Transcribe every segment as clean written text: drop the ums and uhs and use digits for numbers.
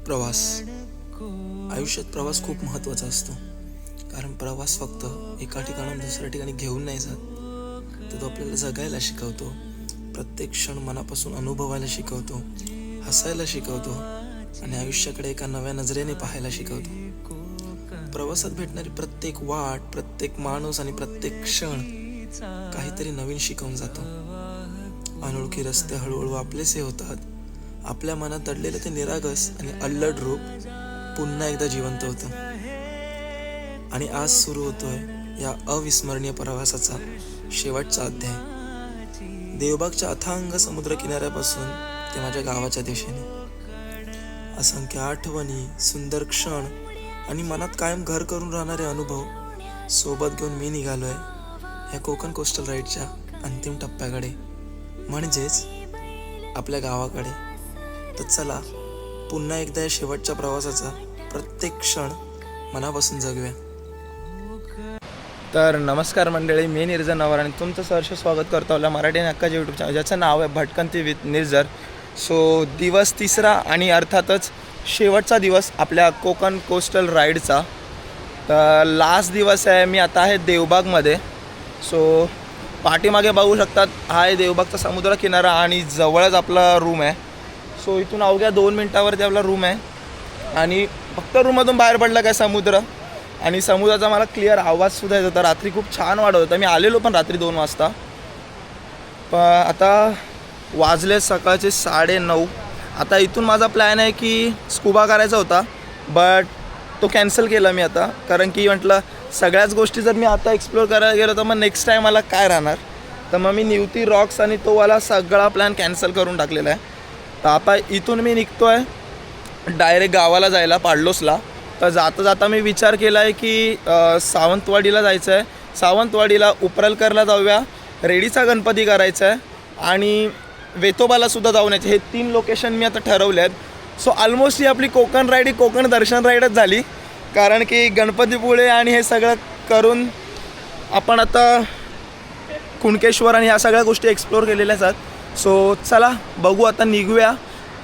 प्रवास. आयुष्यात प्रवास खूप महत्त्वाचा असतो, कारण प्रवास फक्त एका ठिकाणाहून दुसऱ्या ठिकाणी घेऊन नाही जात, तर तो आपल्याला जगायला शिकवतो. प्रत्येक क्षण मनापासून अनुभवायला शिकवतो, हसायला शिकवतो आणि आयुष्याकडे एका नव्या नजरेने पाहायला शिकवतो. प्रवासात भेटणारी प्रत्येक वाट, प्रत्येक माणूस आणि प्रत्येक क्षण काहीतरी नवीन शिकवून जातो. अनोळखी रस्ते हळूहळू आपलेसे होतात. आपल्या मनात दडलेलं ते निरागस आणि अल्लड रूप पुन्हा एकदा जिवंत होतं. आणि आज सुरू होतोय या अविस्मरणीय प्रवासाचा शेवटचा अध्याय. देवबागच्या अथांग समुद्र किनाऱ्यापासून ते माझ्या गावाच्या दिशेने असंख्य आठवणी, सुंदर क्षण आणि मनात कायम घर करून राहणारे अनुभव सोबत घेऊन मी निघालोय या कोकण कोस्टल राईडच्या अंतिम टप्प्याकडे, म्हणजेच आपल्या गावाकडे. तर चला पुन्हा एकदा या शेवटच्या प्रवासाचा प्रत्येक क्षण मनापासून जगूया. तर नमस्कार मंडळी, मी निर्जर नवार आणि तुमचं सहर्ष स्वागत करतो आपल्या मराठी हक्काच्या यूट्यूब चॅनल, ज्याचं नाव आहे भटकंती विथ निर्जर. सो दिवस तिसरा आणि अर्थातच शेवटचा दिवस आपल्या कोकण कोस्टल राईडचा. तर लास्ट दिवस आहे. मी आता आहे देवबागमध्ये. सो पाठीमागे बघू शकतात, हा आहे देवबागचा समुद्र किनारा आणि जवळच आपला रूम आहे. सो इथून अवघ्या 2 मिनटावरती आपला रूम आहे आणि फक्त रूममधून बाहेर पडलं काय समुद्र, आणि समुद्राचा मला क्लिअर आवाजसुद्धा येत होता. रात्री खूप छान वाटत होता. मी आलेलो पण रात्री 2 वाजता. पण आता वाजले सकाळचे 9:30. आता इथून माझा प्लॅन आहे की स्कुबा करायचा होता, बट तो कॅन्सल केला मी आता, कारण की म्हटलं सगळ्याच गोष्टी जर मी आता एक्सप्लोअर करायला गेलो तर मग नेक्स्ट टाईम मला काय राहणार. तर मग मी निवती रॉक्स आणि तो वाला सगळा प्लॅन कॅन्सल करून टाकलेला आहे. तर आता इथून मी निघतो आहे डायरेक्ट गावाला जायला, पाडलोसला. तर जाता जाता मी विचार केला आहे की सावंतवाडीला जायचं आहे. सावंतवाडीला उपरलकरला जाऊया, रेडीचा गणपती करायचा आहे आणि वेतोबालासुद्धा जाऊन यायचे. हे 3 लोकेशन मी आता ठरवले आहेत. सो ऑलमोस्ट ही आपली कोकण राईड ही कोकण दर्शन राईडच झाली, कारण की गणपतीपुळे आणि हे सगळं करून आपण आता कुणकेश्वर आणि ह्या सगळ्या गोष्टी एक्सप्लोअर केलेल्याच आहेत. सो चला बघू, आता निघूया.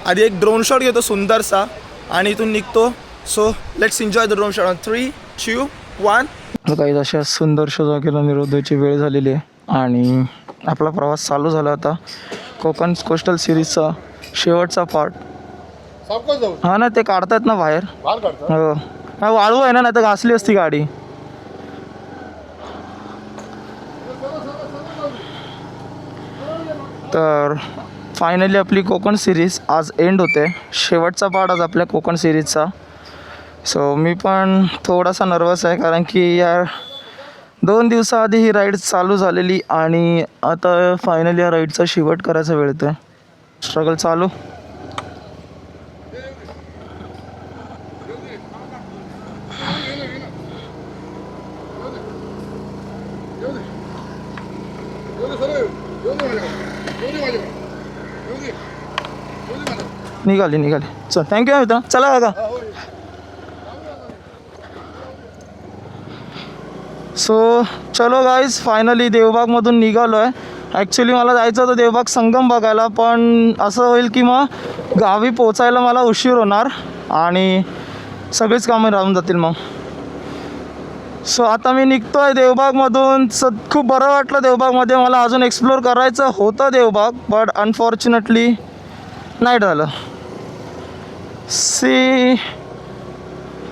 आधी एक ड्रोन शॉट घेतो सुंदरसा आणि इथून निघतो. So let's enjoy the drone shot on 3, 2, 1. काही अशा सुंदरशा जागेला निरोप द्यायची वेळ झालेली आहे आणि आपला प्रवास चालू झाला. आता कोकण कोस्टल सिरीजचा शेवटचा पार्ट. हा ना, ते काढतायत ना बाहेर. हो, वाळू आहे ना, नाही तर घासली असती गाडी. तर फायनली आपली कोकण सिरीज आज एंड होते. शेवटचा पार्ट आज आपल्या कोकण सिरीजचा. सो मी पण थोडासा नर्वस आहे, कारण की यार 2 दिवसाआधी ही राईड चालू झालेली आणि आता फायनली या राईडचा शेवट करायचा वेळ येतो आहे. स्ट्रगल चालू. निघाली. चल, थँक्यू मित्र. चला बघा. सो चलो गाईज, फायनली देवबागमधून निघालो आहे. ॲक्च्युली मला जायचं होतं देवबाग संगम बघायला, पण असं होईल की मग गावी पोचायला मला उशीर होणार आणि सगळीच कामं राहून जातील मग. सो आता मी निघतो आहे देवबागमधून. खूप बरं वाटलं देवबागमध्ये. मला अजून एक्सप्लोअर करायचं होतं देवबाग, बट अनफॉर्च्युनेटली नाही झालं.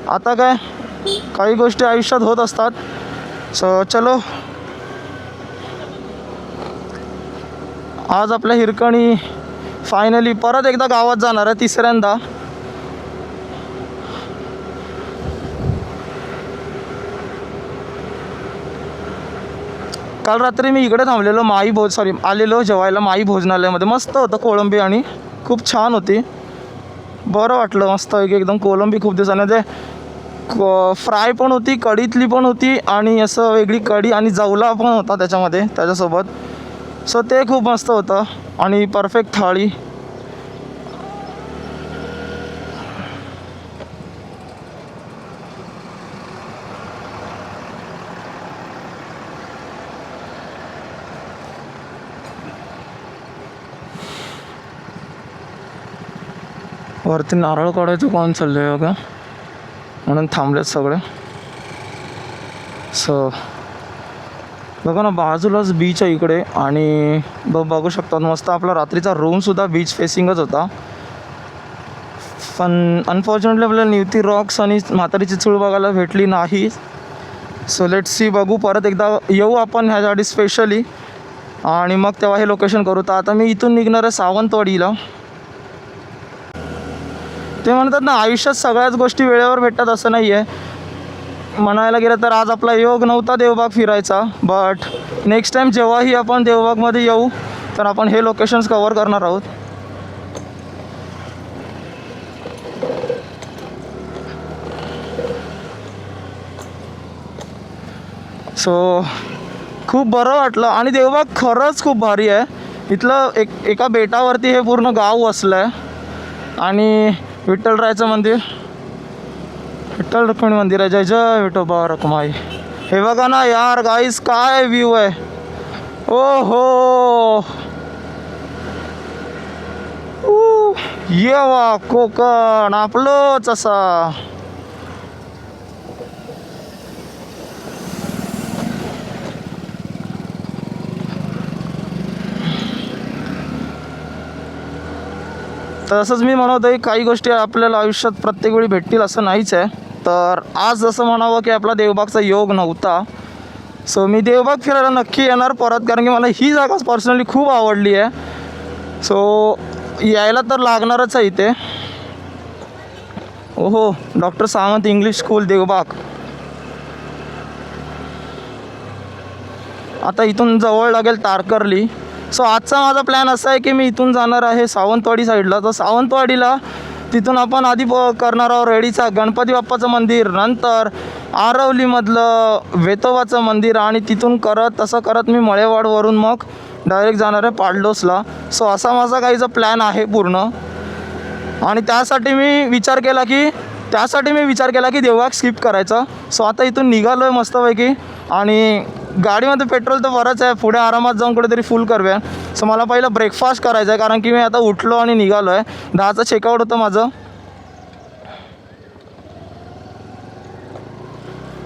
आता काय, काही गोष्टी आयुष्यात होत असतात. सो चलो, आज आपल्या हिरकणी फायनली परत एकदा गावात जाणार आहे, तिसऱ्यांदा. काल रात्री मी इकडे थांबलेलो आलेलो जेवायला माई भोजनालयामध्ये. मस्त होतं कोळंबी आणि खूप छान होती. बरं वाटलं, मस्त एकदम. कोळंबी खूप दिवसाने ते फ्राय पण होती, कढीतली पण होती आणि असं वेगळी कढी आणि जवला पण होता त्याच्यामध्ये त्याच्यासोबत. सो ते खूप मस्त होतं आणि परफेक्ट थाळी. वरती नारळ काढायचं कोण चाललंय बघा, म्हणून थांबलेत सगळे. सो बघा ना, बाजूलाच बीच आहे इकडे. आणि बघू शकतात मस्त आपला रात्रीचा रूमसुद्धा बीच फेसिंगच होता. पण अनफॉर्च्युनेटली आपल्याला निवती रॉक्स आणि म्हातारीची चूळ बघायला भेटली नाही. सो लेट्स सी, बघू परत एकदा येऊ आपण ह्याच्यासाठी स्पेशली, आणि मग तेव्हा हे लोकेशन करू. तर आता मी इथून निघणार आहे सावंतवाडीला. ते म्हणतात ना, आयुष्यात सगळ्याच गोष्टी वेळेवर भेटतात असं नाही आहे. म्हणायला गेलं तर आज आपला योग नव्हता देवबाग फिरायचा, बट नेक्स्ट टाईम जेव्हाही आपण देवबागमध्ये येऊ तर आपण हे लोकेशन्स कवर करणार आहोत. सो खूप बरं वाटलं. आणि देवबाग खरंच खूप भारी आहे. इथलं एका बेटावरती हे पूर्ण गाव वसलं आहे. आणि विठ्ठलरायाचं मंदिर, विठ्ठल रुक्मिणी मंदिर आहे. जय जय विठोबा रखुमाई. हे बघा ना यार गाईस, काय व्ह्यू आहे. ओ हो, ये वा कोकण आपलंच असा. तसंच मी म्हणत आहे, काही गोष्टी आपल्याला आयुष्यात प्रत्येक वेळी भेटतील असं नाहीच आहे. तर आज असं म्हणावं की आपला देवबागचा योग नव्हता. सो मी देवबाग फिरायला नक्की येणार परत, कारण की मला ही जागा पर्सनली खूप आवडली आहे. सो यायला तर लागणारच आहे इथे. ओहो, doctor Sawant English school Devbag. आता इथून जवळ लागेल तारकर्ली. सो आजचा माझा प्लॅन असा आहे की मी इथून जाणार आहे सावंतवाडी साईडला. तर सावंतवाडीला तिथून आपण आधी करणार आहोत रेडीचा गणपती बाप्पाचं मंदिर, नंतर आरवलीमधलं वेतोबाचं मंदिर, आणि तिथून तसं करत मी मळेवाडवरून मग डायरेक्ट जाणार आहे पाडलोसला. सो असा माझा काहीचा प्लॅन आहे पूर्ण. आणि त्यासाठी मी विचार केला की देवबाग स्किप करायचा. सो आता इथून निघालो आहे मस्तपैकी. आणि गाडीमध्ये पेट्रोल तर बरंच आहे, पुढे आरामात जाऊन कुठेतरी फुल करूया. सो मला पहिलं ब्रेकफास्ट करायचं आहे, कारण की मी आता उठलो आणि निघालो आहे. 10चं चेकआउट होतं माझं.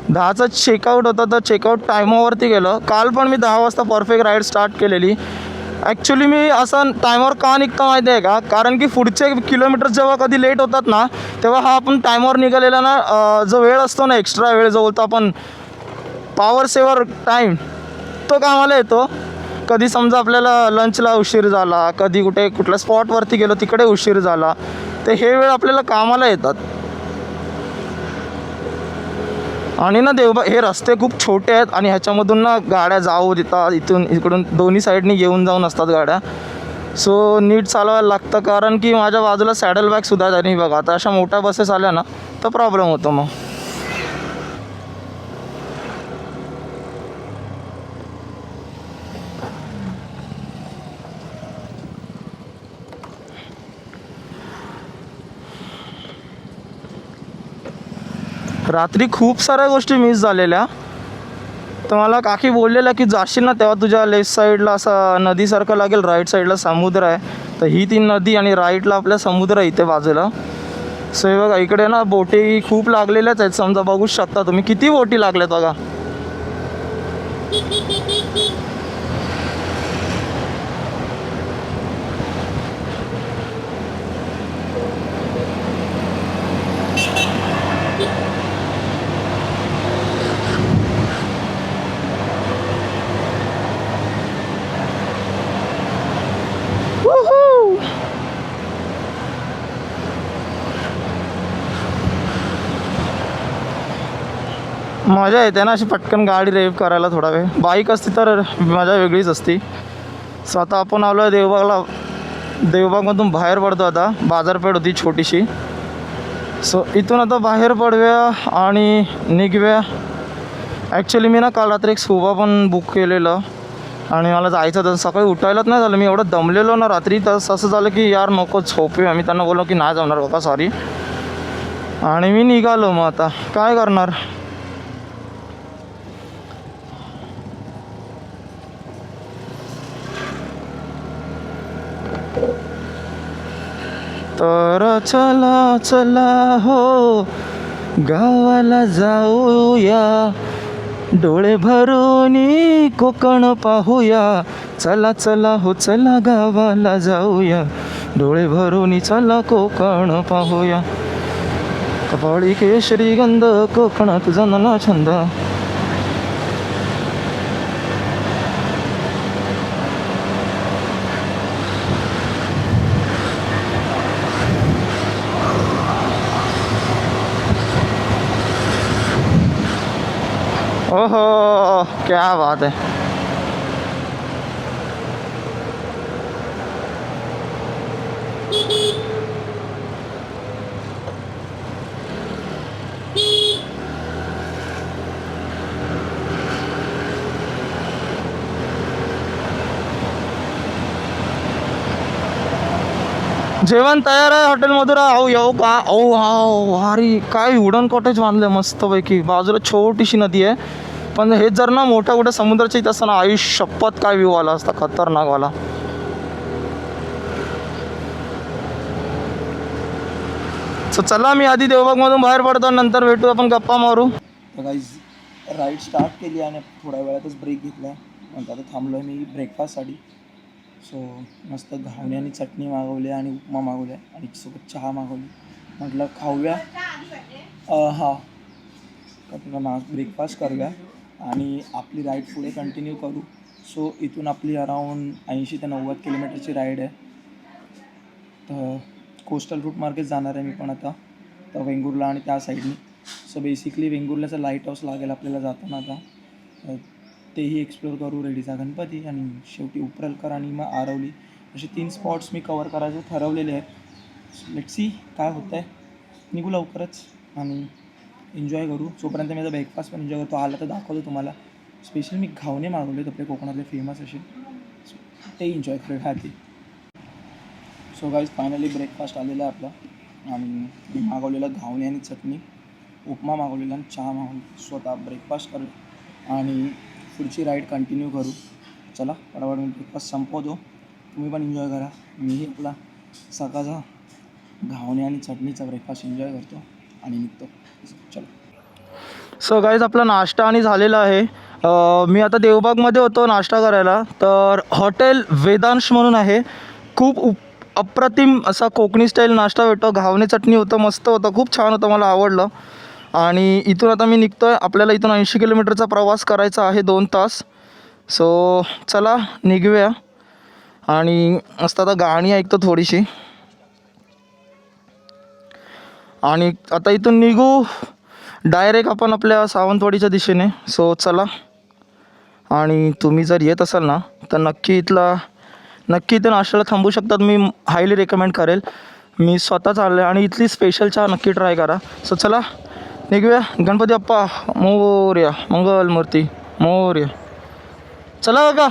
10चं चेकआउट होतं, तर चेकआउट टायमावरती गेलं. काल पण मी 10 वाजता परफेक्ट राईड स्टार्ट केलेली. ॲक्च्युली मी असं टायमावर का निघतो माहिती आहे का, कारण की पुढचे किलोमीटर्स जेव्हा कधी लेट होतात ना, तेव्हा हा आपण टायमावर निघालेला ना जो वेळ असतो ना, एक्स्ट्रा वेळ जो बोलतो आपण पॉवर सेवर टाईम, तो कामाला येतो. कधी समजा आपल्याला लंचला उशीर झाला, कधी कुठल्या स्पॉटवरती गेलो तिकडे उशीर झाला, तर हे वेळ आपल्याला कामाला येतात. आणि ना हे रस्ते खूप छोटे आहेत आणि ह्याच्यामधून ना गाड्या जाऊ देतात, इकडून दोन्ही साईडनी येऊन जाऊन असतात गाड्या. सो नीट चालवायला लागतं, कारण की माझ्या बाजूला सॅडल बॅगसुद्धा आहे. आणि बघा आता अशा मोठ्या बसेस आल्या ना तर प्रॉब्लेम होतो मग. रात्री खूप साऱ्या गोष्टी मिस झालेल्या. तर मला काकी बोललेलं की जाशील ना तेव्हा तुझ्या लेफ्ट साईडला असा नदीसारखं लागेल, राईट साईडला समुद्र आहे. तर ही ती नदी आणि राईटला आपल्या समुद्र आहे इथे बाजूला. सो हे बघा इकडे ना बोटी खूप लागलेल्याच आहेत. समजा बघूच शकता तुम्ही किती बोटी लागल्यात बघा. मजा येते ना अशी पटकन गाडी रेव करायला. थोडा वेळ बाईक असती तर मजा वेगळीच असती. सो आता आपण आलो आहे देवबागमधून बाहेर पडतो. आता बाजारपेठ होती छोटीशी. सो इथून आता बाहेर पडूया आणि निघूया. ॲक्च्युली मी ना काल रात्री एक स्कूबा पण बुक केलेलं आणि मला जायचं होतं. सकाळी उठायलाच नाही झालं, मी एवढं दमलेलो ना रात्री. तर असं झालं की यार नको झोपूया. मी त्यांना बोललो की नाही जमणार काका सॉरी, आणि मी निघालो. मग आता काय करणार. तर चला चला हो गावाला जाऊया, डोळे भरून कोकण पाहूया. चला चला हो चला गावाला जाऊया, डोळे भरून चला कोकण पाहूया. कपाळी केशरी गंध, कोकणात जणला छंद. ओहो क्या बात है. जेवण तयार आहे हॉटेलमधून. अहो येऊ का? अहो हा भारी काय वुडन कॉटेज बांधलं मस्तपैकी. बाजूला छोटीशी नदी आहे, पण हेच जर ना मोठ्या मोठ्या समुद्राच्या इथं असताना आयुष्य शपथ काय व्ह्यू आला असता खतरनाकवाला. सो चला मी आधी देवबागमधून बाहेर पडतो, नंतर भेटू, आपण गप्पा मारू. गाईज राईड स्टार्ट केली आणि थोड्या वेळातच ब्रेक घेतला. नंतर आता थांबलो आहे मी ब्रेकफास्टसाठी. सो मस्त घावणे आणि चटणी मागवली आणि उपमा मागवल्या आणि सोबत चहा मागवली. म्हटलं खाऊया, हां ना ब्रेकफास्ट करूया आणि आपली राईड पुढे कंटिन्यू करू. सो इथून आपली अराऊंड 80 ते 90 किलोमीटरची राईड आहे. तर कोस्टल रूट मार्गेच जाणार आहे मी पण आता, तर वेंगुर्ला आणि त्या साईडनी. सो बेसिकली वेंगुर्ल्याचं लाईट हाऊस लागेल आपल्याला जाताना आता, तेही एक्सप्लोअर करू. रेडीचा गणपती आणि शेवटी उपरलकर आणि मग आरवली, असे 3 स्पॉट्स मी कवर करायचे ठरवलेले आहेत. लेट्स सी काय होतं आहे. निघू लवकरच आणि एन्जॉय करू. तोपर्यंत मी आता ब्रेकफास्ट पण एन्जॉय करतो. आला तर दाखवतो तुम्हाला. स्पेशल मी घावणे मागवलेत आपल्या कोकणातले फेमस असे, ते एन्जॉय करूया आधी. सो गाईज फायनली ब्रेकफास्ट आलेला आहे आपला आणि मी मागवलेलं घावणे आणि चटणी, उपमा मागवलेला आणि चहा मागवली. स्वतः ब्रेकफास्ट करू आणि पुढची राईड कंटिन्यू करू. चला बरोबर मी ब्रेकफास्ट संपवतो, तुम्ही पण एन्जॉय करा. मीही आपला सकाळचा घावणे आणि चटणीचा ब्रेकफास्ट एन्जॉय करतो आणि निघतो. चलो. सो गाईज आपला नाश्ता आणि झालेला आहे. मी आता देवबागमध्ये होतो नाश्ता करायला, तर हॉटेल वेदांश म्हणून आहे. खूप अप्रतिम असा कोकणी स्टाईल नाश्ता भेटतो. घावणे चटणी होतं, मस्त होतं, खूप छान होतं, मला आवडलं. आणि इथून आता मी निघतो आहे. आपल्याला इथून 80 किलोमीटरचा प्रवास करायचा आहे, 2 तास. सो चला निघूया आणि मस्त आता गाणी ऐकतो थोडीशी आणि आता इथून निघू डायरेक्ट आपण आपल्या सावंतवाडीच्या दिशेने. सो चला. आणि तुम्ही जर येत असाल ना तर नक्की इथं नाश्त्याला थांबू शकतात. मी हायली रेकमेंड करेल. मी स्वतः चाललो आहे आणि इथली स्पेशल चहा नक्की ट्राय करा. सो चला निघूया. गणपती बाप्पा मोरया, मंगलमूर्ती मोरया. चला का.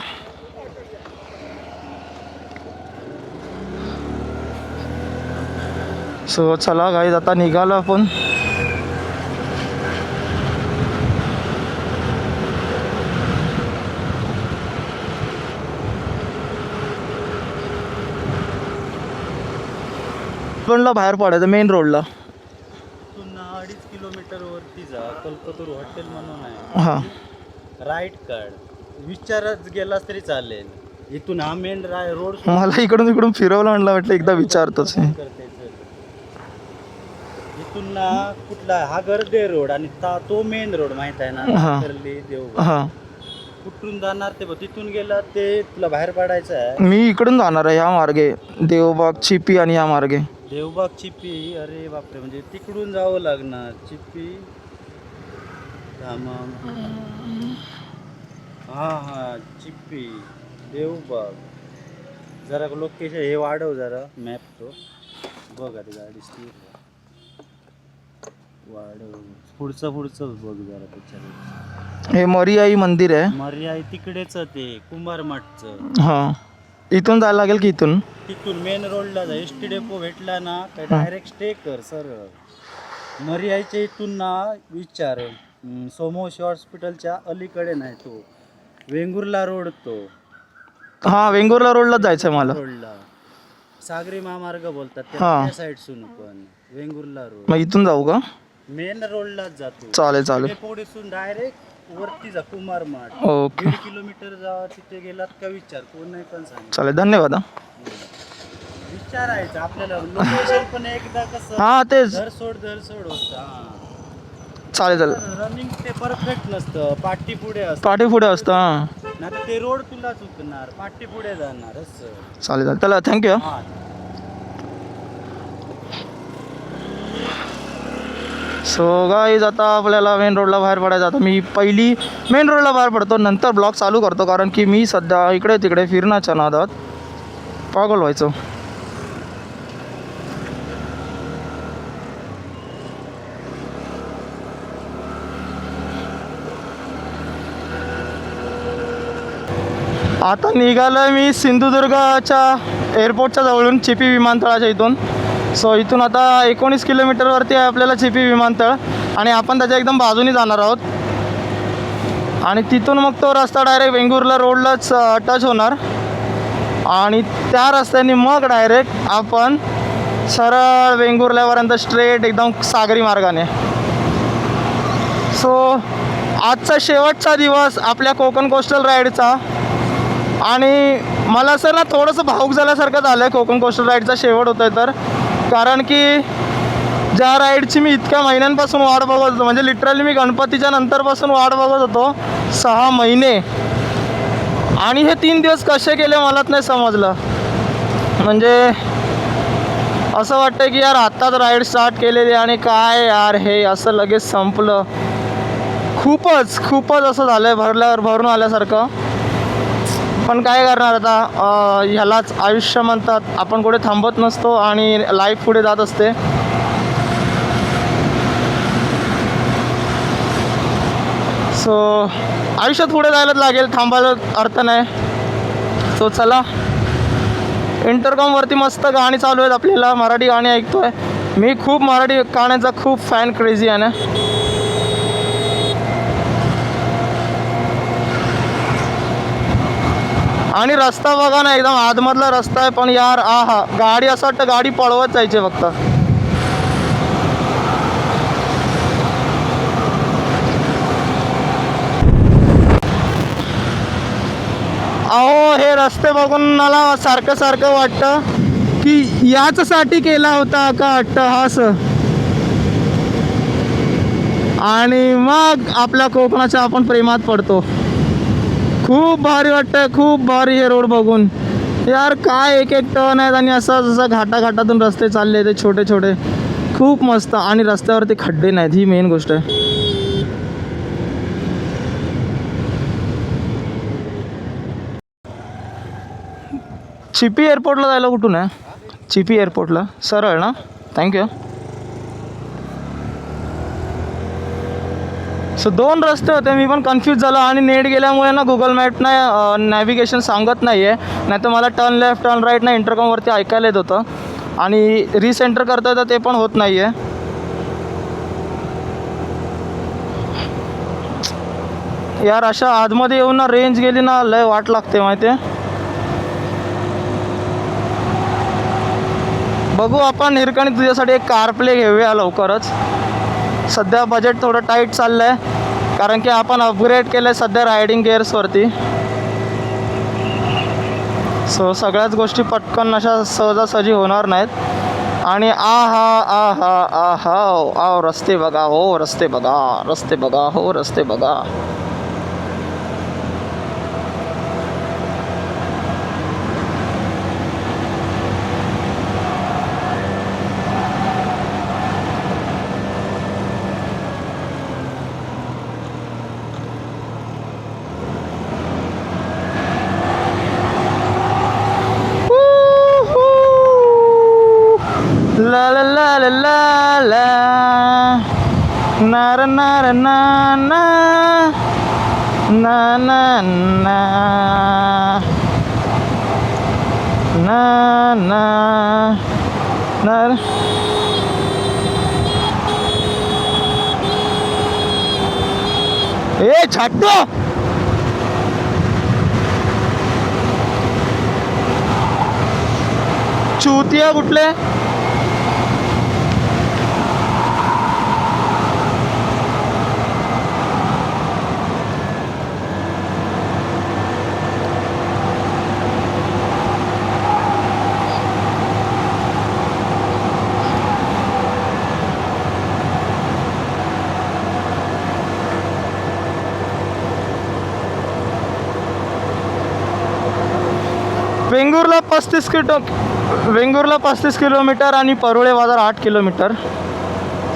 सो चला गाईज आता निघालो आपण. कोणला बाहेर पडायचं मेन रोडला. 2.5 किलोमीटर वरती जा, कल्पतरू हॉटेल म्हणून आहे. हां राईट काढ, विचारत गेलास तरी चालेल. इथून हा मेन रोड मला इकडून फिरवलं म्हणलं, म्हटलं एकदा विचारतोच. करते. इथून ना कुठला हा गर्दे रोड आणि तो मेन रोड माहित आहे ना, देव. हां कुठून जाणार ते तिथून गेला ते तुला बाहेर पडायचं आहे. मी इकडून जाणार आहे, ह्या मार्गे देवबाग चिपी आणि या मार्गे. देवबाग चिपी, अरे बापरे, म्हणजे तिकडून जावं लागणार. चिपी हा चिपी देवबाग. जरा लोकेशन हे वाढव जरा मॅप, तो बघ आधी गाडी स्थिर वाढव. पुढचं बघ जरा त्याच्याकडे. हे मरियाई मंदिर आहे. मरियाई तिकडेच ते कुंभारमठचं. हां इथून जायला लागेल की इथून मेन रोडला जा. एस टी डेपो भेटला ना काय डायरेक्ट स्टे कर सरळ. मरियाईच्या इथून ना विचार, सोमोशी हॉस्पिटलच्या अलीकडे नाही, तो वेंगुर्ला रोड तो. हां वेंगुर्ला रोडलाच जायचं आहे मला. रोडला सागरी महामार्ग बोलतात हा. त्या साईडसून पण वेंगुर्ला रोड मग इथून जाऊ का? मेन रोडलाच जातो. चालेल चालेल. डेपोडीसून डायरेक्ट वरती जा कुमार माठ. ओके 1.5 किलोमीटर जा, तिथे गेलात का विचार, कोण नाही पण सांग. चालेल, धन्यवाद. विचारायचं आपल्याला लोकेशन पण एकदा कसं हा तेच, धर सोड होतं. चालेल चालेल. रनिंग ते परफेक्ट नसतं, पाठी पुढे असतं. पाठी पुढे असतं. हां नाही तर ते रोड तुला चुकणार, पाठी पुढे जाणार असं. चालेल चालेल, चला थँक्यू. हा. सो गाईज आता आपल्याला मेन रोडला बाहेर पडायचं. आता मी पहिली मेन रोडला बाहेर पडतो, नंतर ब्लॉग चालू करतो, कारण की मी सध्या इकडे तिकडे फिरण्याच्या नादात पागल व्हायचो. आता निघालो मी सिंधुदुर्गच्या एअरपोर्टच्या जवळून, चिपी विमानतळाच्या इथून. सो इथून आता 19 किलोमीटरवरती आहे आपल्याला चिपी विमानतळ, आणि आपण त्याच्या एकदम बाजूने जाणार आहोत. आणि तिथून मग तो रस्ता डायरेक्ट वेंगुर्ला रोडलाच टच होणार, आणि त्या रस्त्याने मग डायरेक्ट आपण सरळ वेंगुर्ल्यापर्यंत स्ट्रेट एकदम सागरी मार्गाने. सो आजचा शेवटचा दिवस आपल्या कोकण कोस्टल राईडचा, आणि मला असं ना थोडंसं भावूक झाल्यासारखं झालं आहे कोकण कोस्टल राईडचा शेवट होतो आहे तर. कारण की ज्या राईडची मी इतक्या महिन्यांपासून वाट बघत होतो, म्हणजे लिटरली मी गणपतीच्या नंतरपासून वाट बघत होतो 6 महिने, आणि हे 3 दिवस कसे गेले मलाच नाही समजलं. म्हणजे असं वाटतं की यार आत्ताच राईड स्टार्ट केलेली आणि काय यार हे असं लगेच संपलं. खूपच असं झालं आहे भरून आल्यासारखं. पण काय करणार आता, ह्यालाच आयुष्य म्हणतात. आपण कुठे थांबत नसतो आणि लाईफ पुढे जात असते. सो आयुष्यात पुढे जायलाच लागेल, थांबायला अर्थ नाही. सो चला, इंटरकॉमवरती मस्त गाणी चालू आहेत आपल्याला, मराठी गाणी ऐकतोय मी. खूप मराठी गाण्याचा खूप फॅन क्रेझी आहे ना. आणि रस्ता बघा ना, एकदम आतमधला रस्ता आहे, पण यार आहा, गाडी असं वाटतं गाडी पळवत जायची फक्त. अहो हे रस्ते बघून मला सारखं वाटतं की याच्यासाठी केला होता का अट्टहास. आणि मग आपल्या कोकणाच्या आपण प्रेमात पडतो. खूप भारी वाटतं, खूप भारी हे रोड बघून. यार काय एक टर्न आहेत, आणि असं जसं घाटातून रस्ते चालले ते छोटे, खूप मस्त. आणि रस्त्यावरती खड्डे नाहीत, ही मेन गोष्ट आहे. चिपी एअरपोर्टला जायला कुठून आहे? चिपी एअरपोर्टला सरळ ना? थँक्यू. सो 2 रस्ते होते, मी पण कन्फ्यूज झालो. आणि नेट गेल्यामुळे ना गुगल मॅपनं नॅव्हिगेशन सांगत नाही आहे. नाही तर मला टर्न लेफ्ट टर्न राईट ना इंटरकॉमवरती ऐकायला येत होतं, आणि रिसेंटर करता येतं ते पण होत नाही आहे. यार अशा आतमध्ये येऊन ना रेंज गेली ना लय वाट लागते माहिती आहे. बघू आपण हिरकणी तुझ्यासाठी एक कार प्ले घेऊया लवकरच. सध्या बजेट थोडं टाईट चाललं आहे, कारण की आपण अपग्रेड केलं आहे सध्या रायडिंग गिअर्सवरती. सो सगळ्याच गोष्टी पटकन अशा सहजासहजी होणार नाहीत. आणि आहा रस्ते बघा हो, रस्ते बघा हो, रस्ते बघा. La la la la la la, na na na na na, na na na, na na na. ए छाटो. चुतिया कुठले? वेंगुर्ला 35 किलोमीटर आणि परुळे बाजार 8 किलोमीटर.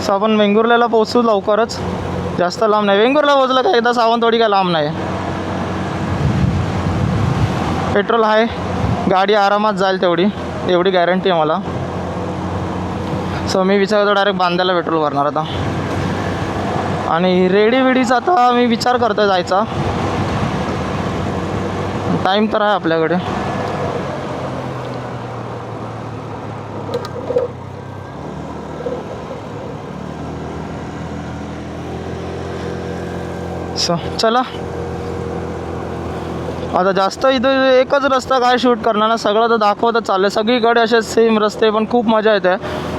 सो आपण वेंगुर्ल्याला पोहोचू लवकरच, जास्त लांब नाही. वेंगुर्ला पोहोचलं का एकदा सावंतवाडी काय लांब नाही. पेट्रोल आहे, गाडी आरामात जाईल एवढी गॅरंटी आहे मला. सो मी विचार करतो डायरेक्ट बांद्याला पेट्रोल भरणार आता. आणि रेडीचा आता मी विचार करतो जायचा. टाईम तर आहे आपल्याकडे. सो चला आता जास्त इथं एकच रस्ता काय शूट करणार ना, सगळं तर दाखवतं चाललं. सगळीकडे असे सेम रस्ते, पण खूप मजा येते.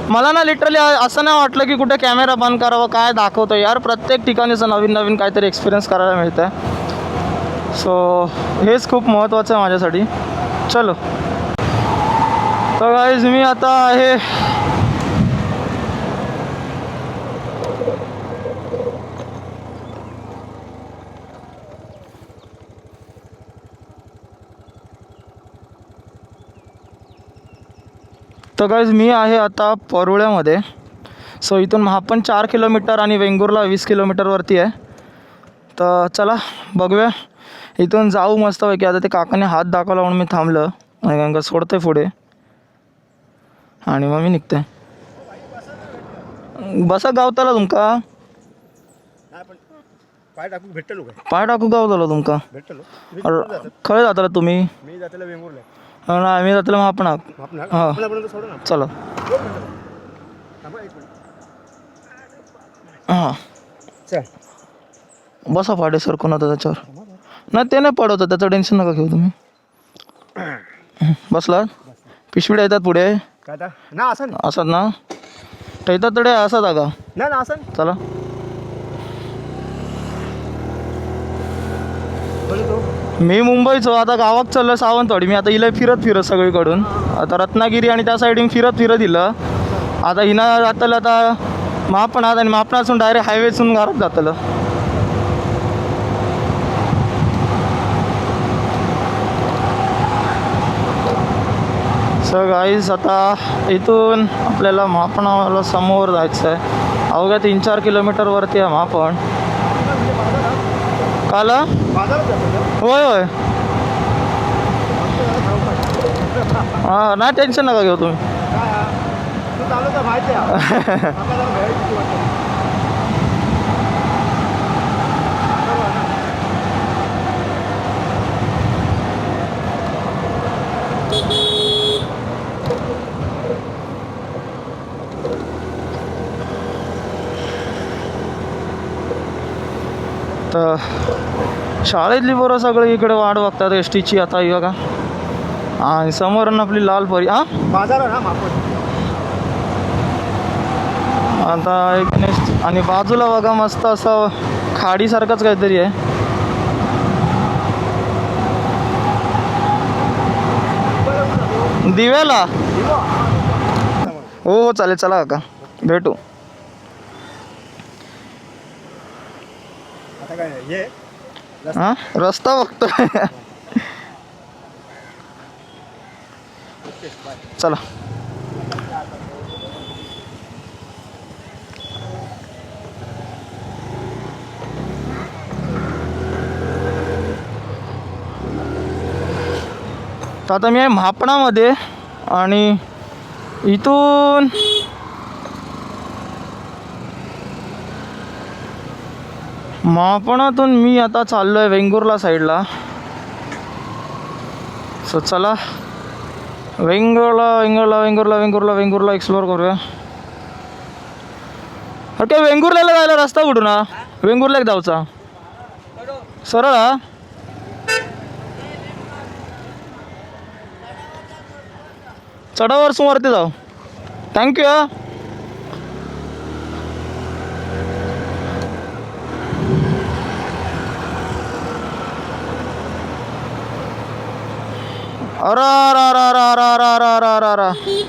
मला ना लिटरली असं नाही वाटलं की कुठे कॅमेरा बंद करावं, काय दाखवतो यार. प्रत्येक ठिकाणी असं नवीन नवीन काहीतरी एक्सपिरियन्स करायला मिळतं. सो हेच खूप महत्त्वाचं आहे माझ्यासाठी. चलो तर गाईज मी आता आहे आता परुळ्यामध्ये. सो इथून महापण 4 किलोमीटर आणि वेंगुर्ला 20 किलोमीटरवरती आहे. तर चला बघूया, इथून जाऊ मस्तपैकी. आता ते काकाने हात दाखवला म्हणून मी थांबलं आणि गंगा सोडते पुढे आणि मग मी निघते. बसा गावताला तुमका पाय टाकू भेटलो काय? पाय टाकू गावताला तुमका भेटलो खरं जाताला तुम्ही? मी जातेला वेंगुर्ला. ना मी जाताला महापणाक. हां चला हां बसा पाडे सर कोण होतं त्याच्यावर. नाही ते नाही पडवतं, त्याचं टेन्शन नका घेऊ तुम्ही. बसला पिशवी येतात पुढे ना असं असतात ना, ठेवतात तडे असं जागा ना ना असं. चला मी मुंबईचो, आता गावात चाललं सावंतवाडी. मी आता हिला फिरत सगळीकडून आता रत्नागिरी आणि त्या साईडून फिरत दिलं. आता हिना जातलं आता महापणात आणि महापणासून डायरेक्ट हायवेसून घरात जातलं. सो गाईज आता इथून आपल्याला महापणाला समोर जायचं आहे. अवघ्या 3-4 किलोमीटरवरती आहे महापण. काला होय होय हां नाही टेन्शन नका घेऊ तुम्ही. तर शाळेतली पोरं सगळे इकडे वाट बघतात एस टीची. आता ही बघा आणि समोरून आपली लाल परी. हां बाजार ना मापड. आता एक नेक्स्ट आणि बाजूला बघा मस्त असं खाडीसारखंच काहीतरी आहे. दिव्याला हो हो चालेल. चला काका भेटू. आता काय हे हां रस्ता बघतोय. चला तर आता मी आहे म्हापणामध्ये आणि इथून म्हापणातून मी आता चाललो आहे वेंगुर्ला साईडला. सो चला वेंगुर्ला एक्सप्लोर करूया. ओके वेंगुर्ल्याला जायला रस्ता कुठून हा? वेंगुर्ल्याक जाऊचा सरळ हा? चढावर वरती जाऊ. थँक्यू. अरे अरे अरे अरे अरे अरे अरे अरे अरे.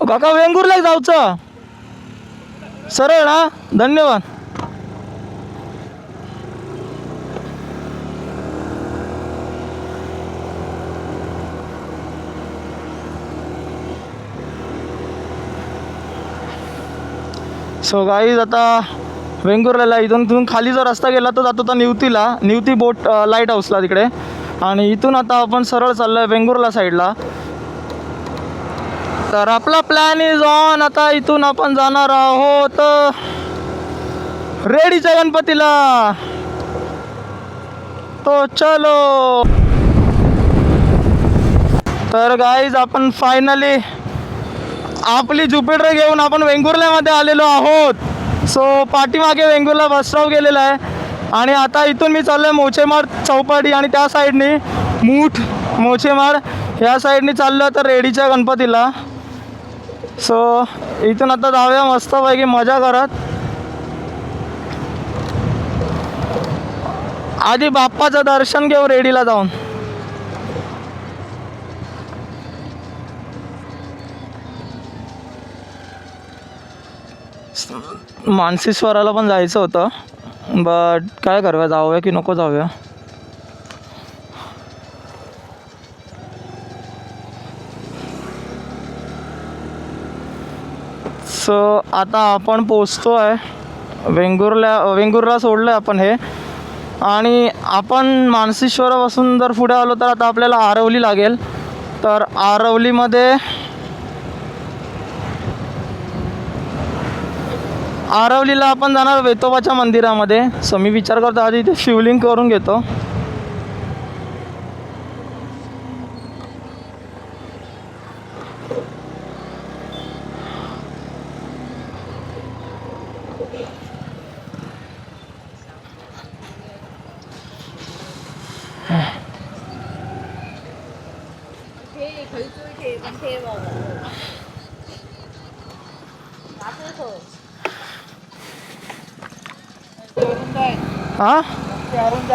काका वेंगुर्ला जाऊचं सरळ ना. धन्यवाद. सो गाईज आता वेंगुर्ल्याला इथून खाली जर रस्ता गेला तर जातो तर निवती बोट लाईट हाऊसला तिकडे. आणि इथून आता आपण सरळ चाललो आहे वेंगुर्ला साईडला. तर आपला प्लॅन इज ऑन. आता इथून आपण जाणार आहोत रेडीच्या गणपतीला. तो चलो. तर गाईज आपण फायनली आपली ज्युपिटर घेऊन आपण वेंगुर्ल्यामध्ये आलेलो आहोत. सो पाठीमागे वेंगुर्ला बसस्टॉप गेलेला आहे आणि आता इथून मी चाललो आहे मोचेमाड चौपाटी आणि त्या साईडनी मोचेमाड ह्या साईडनी चाललो तर रेडीच्या गणपतीला. सो इथून आता जाऊया मस्तपैकी मजा करत. आधी बाप्पाचं दर्शन घेऊ रेडीला जाऊन. मानसीश्वराला पण जायचं होतं बट काय करूया, जाऊया की नको जाऊया. सो आता आपण पोचतो आहे वेंगुर्ला सोडलं आहे आपण हे. आणि आपण मानसीश्वरापासून जर पुढे आलो तर आता आपल्याला आरवली लागेल. तर आरवलीला आपण जाणार वेतोबाच्या मंदिरामध्ये. सो मी विचार करतो आधी इथे शिवलिंग करून घेतो. हां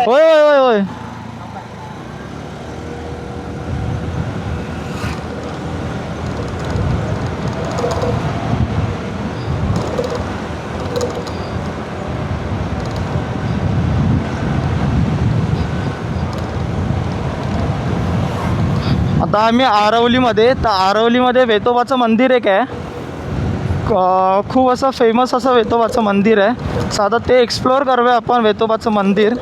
होय होय होय होय. आता आम्ही आरवलीमध्ये वेतोबाचं मंदिर एक आहे. खूप असं फेमस असं वेतोबाचं मंदिर आहे. साधा ते एक्सप्लोअर करूया आपण वेतोबाचं मंदिर.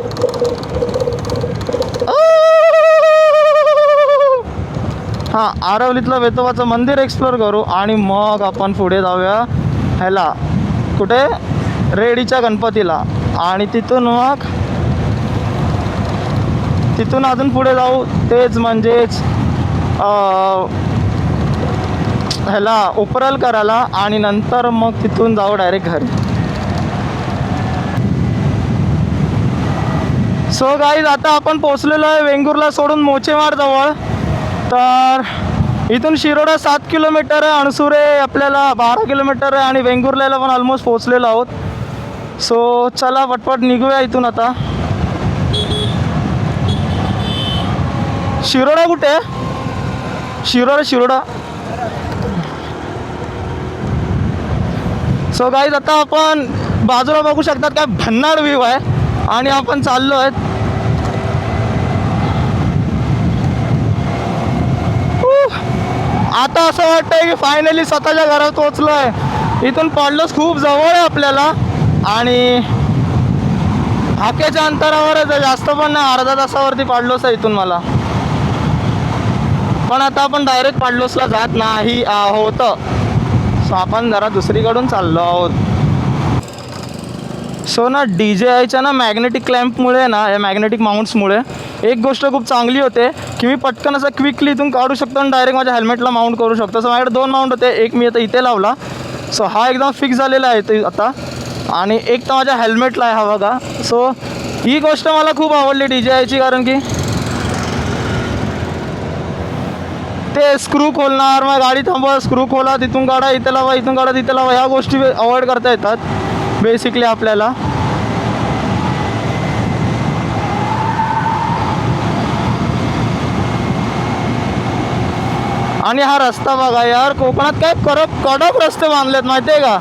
हां आरवलीतलं वेतोबाचं मंदिर एक्सप्लोअर करू आणि मग आपण पुढे जाऊया ह्याला कुठे रेडीच्या गणपतीला. आणि तिथून अजून पुढे जाऊ तेच म्हणजेच ह्याला उपरल करायला आणि नंतर मग तिथून जाऊ डायरेक्ट घरी. सो गाईज आता आपण पोचलेलो आहे वेंगुर्ला सोडून मोचेमाड जवळ. तर इथून शिरोडा 7 किलोमीटर आहे, अणसुरे आपल्याला 12 किलोमीटर आहे आणि वेंगुर्ल्याला पण ऑलमोस्ट पोचलेलो आहोत. सो चला पटपट निघूया इथून आता. शिरोडा कुठे आहे? शिरोडा. सो गाईज आता आपण बाजूला बघू शकतात काय भन्नाड व्ह्यू आहे आणि आपण चाललो आहेत. आता असं वाटतंय की फायनली स्वतःच्या घरात पोहोचलो आहे. इथून पडलोस खूप जवळ आहे आपल्याला आणि हाकेच्या अंतरावरच आहे, जास्त पण नाही. अर्धा तासावरती पाडलोस आहे इथून मला. पण आता आपण डायरेक्ट पाडलोसला जात नाही आहोत. सो आपण जरा दुसरीकडून चाललो आहोत. सो ना DJIच्या ना मॅग्नेटिक क्लॅम्पमुळे ना या मॅग्नेटिक माउंट्समुळे एक गोष्ट खूप चांगली होते की मी पटकन असं क्विकली इथून काढू शकतो आणि डायरेक्ट माझ्या हेल्मेटला माउंट करू शकतो. सो माझ्याकडे 2 माउंट होते, एक मी आता इथे लावला. सो हा एकदम फिक्स झालेला आहे ते आता आणि एक तर माझ्या हेल्मेटला आहे हा बघा. सो ही गोष्ट मला खूप आवडली DJIची, कारण की ते स्क्रू खोलणार, मग गाडी थांबवा, स्क्रू खोला, तिथून काढा, इथे लावा, इथून काढा, तिथे लावा, ह्या गोष्टी अवॉइड करता येतात बेसिकली आपल्याला. आणि हा रस्ता बघा यार, कोकणात काय कडक रस्ते बांधलेत माहिती आहे का.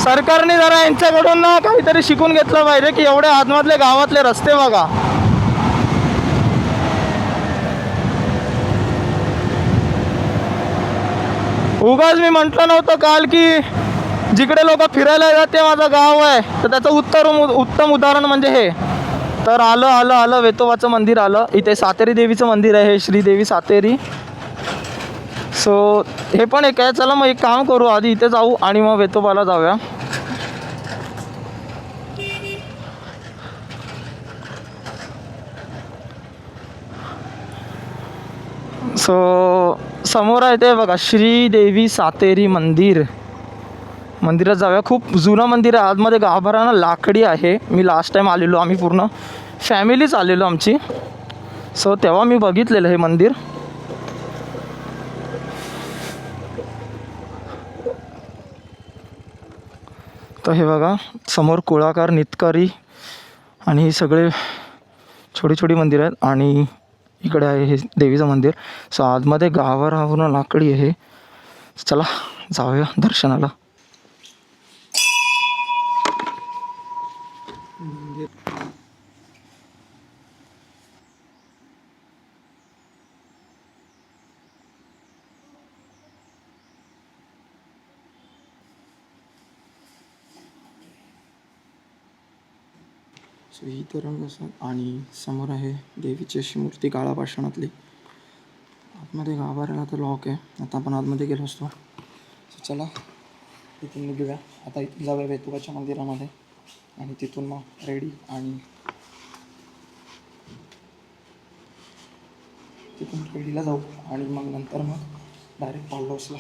सरकारने जरा यांच्याकडून ना काहीतरी शिकून घेतलं पाहिजे की एवढे आतमधले गावातले रस्ते बघा. उगाच मी म्हटलं नव्हतं काल की जिकडे लोक फिरायला येतात ते माझं गाव आहे, तर त्याचं उत्तम उदाहरण म्हणजे हे. तर आलं वेतोबाचं मंदिर आलं. इथे सातेरी देवीचं मंदिर आहे, हे श्रीदेवी सातेरी. सो हे पण एक आहे. चला मग एक काम करू, आधी इथे जाऊ आणि मग वेतोबाला जाऊया. सो समोर आहे ते बघा श्रीदेवी सातेरी मंदिरात जाऊया. खूप जुनं मंदिर आहे, आतमध्ये गाभारा ना लाकडी आहे. मी लास्ट टाईम आलेलो, आम्ही पूर्ण फॅमिलीच आलेलो आमची. सो तेव्हा मी बघितलेलं हे मंदिर. तर हे बघा समोर कुळाकार, नितकारी आणि हे सगळे छोटी मंदिर आहेत आणि इकडे आहे हे देवीचं मंदिर. सो आतमध्ये गाभारावरून लाकडी आहे. चला जाऊया दर्शनाला. सो ही तर रंगसं आणि समोर आहे देवीची अशी मूर्ती काळा पाषाणातली. आतमध्ये गाभाऱ्याला तर लॉक आहे, आता आपण आतमध्ये गेलो असतो. सो चला इथून निघूया. आता इथून जाऊया वेतोबाच्या मंदिरामध्ये आणि तिथून मग रेडी आणि तिथून रेडीला जाऊ आणि मग नंतर मग डायरेक्ट पावलोसला.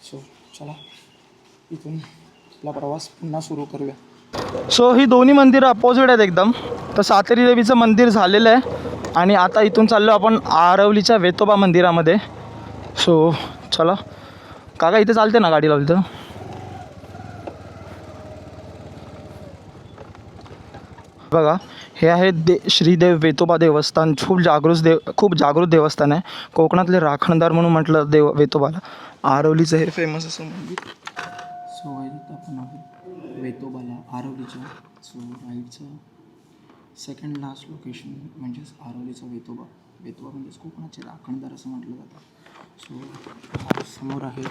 सो चला इथून आपला प्रवास पुन्हा सुरू करूया. सो ही दोन्ही मंदिरं अपोजिट आहेत एकदम. तर सातेरी देवीचं मंदिर झालेलं आहे आणि आता इथून चाललो आपण आरवलीच्या वेतोबा मंदिरामध्ये. सो चला. काका इथे चालते ना गाडी लावली तर? बघा हे आहे श्रीदेव वेतोबा देवस्थान. खूप जागृत देवस्थान आहे. कोकणातले राखणदार म्हणून म्हटलं वेतोबाला. आरवलीचं हे फेमस असं मंदिर. सो आपण वेतोबाला आरवलीच्या राईटचं सेकंड लास्ट लोकेशन म्हणजेच आरवलीचा वेतोबा म्हणजेच कोकणाचे राखणदार असं म्हटलं जातं. सो समोर आहे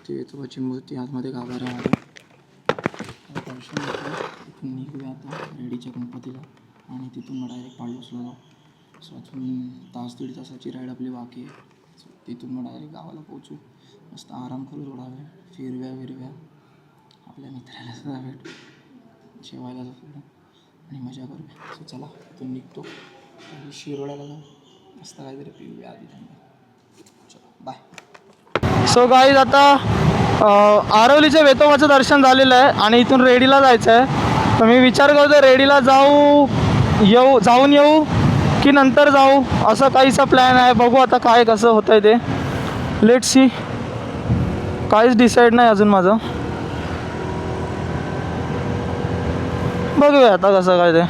ती वेतोबाची मूर्ती आतमध्ये गाभाऱ्यामध्ये. दर्शन इथून निघूया आता रेडीच्या गणपतीला आणि तिथून डायरेक्ट पाळलोसला जाऊ. सो अजून 1-1.5 तासाची राईड आपली बाकी आहे. सो तिथून मग डायरेक्ट गावाला पोहोचू. मस्त आराम करू, थोडा वेळ फिरव्या आपल्या मित्राला सुद्धा भेटू, जेवायला जाऊ आणि मजा करूया. सो चला इथून निघतो आणि शिरोड्याला जाऊ, मस्त काहीतरी पिऊया आधी त्यांना. चलो बाय. सो गाईज आता आरवलीच्या वेतोबाचं दर्शन झालेलं आहे आणि इथून रेडीला जायचं आहे. तर मी विचार करतो रेडीला जाऊन येऊ की नंतर जाऊ, असं काहीसा प्लॅन आहे. बघू आता काय कसं होतं आहे ते. Let's see. काहीच डिसाईड नाही अजून माझं. बघूया आता कसं काय ते.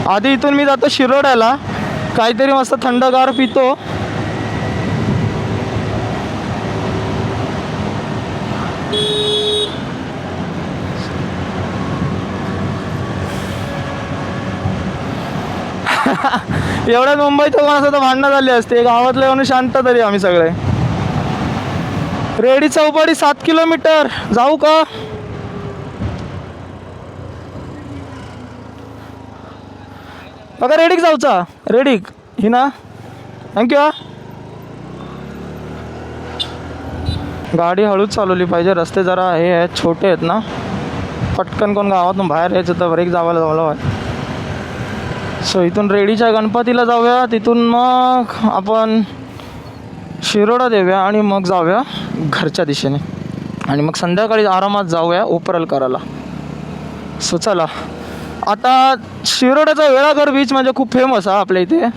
आधी इथून मी जातो शिरोड्याला, काहीतरी मस्त थंडगार पितो. एवढ्यात मुंबईत कोणाचं तर भांडणं झाली असते, गावातले म्हणून शांत तरी आम्ही सगळे. रेडी चौपाटी 7 किलोमीटर, जाऊ का? बघा रेडीक जाऊचा, रेडीक ही ना. थँक्यू. गाडी हळूच चालवली पाहिजे, रस्ते जरा हे आहेत, छोटे आहेत ना. पटकन कोण गावातून बाहेर यायचं तर ब्रेक जावायला जमलं. सो इथून रेडीच्या गणपतीला जाऊया, तिथून मग आपण शिरोडा देऊया आणि मग जाऊया घरच्या दिशेने, आणि मग संध्याकाळी आरामात जाऊया उपरल करायला. सो चला. आता शिरोड्याचा वेळाघर बीच म्हणजे खूप फेमस आहे आपल्या इथे.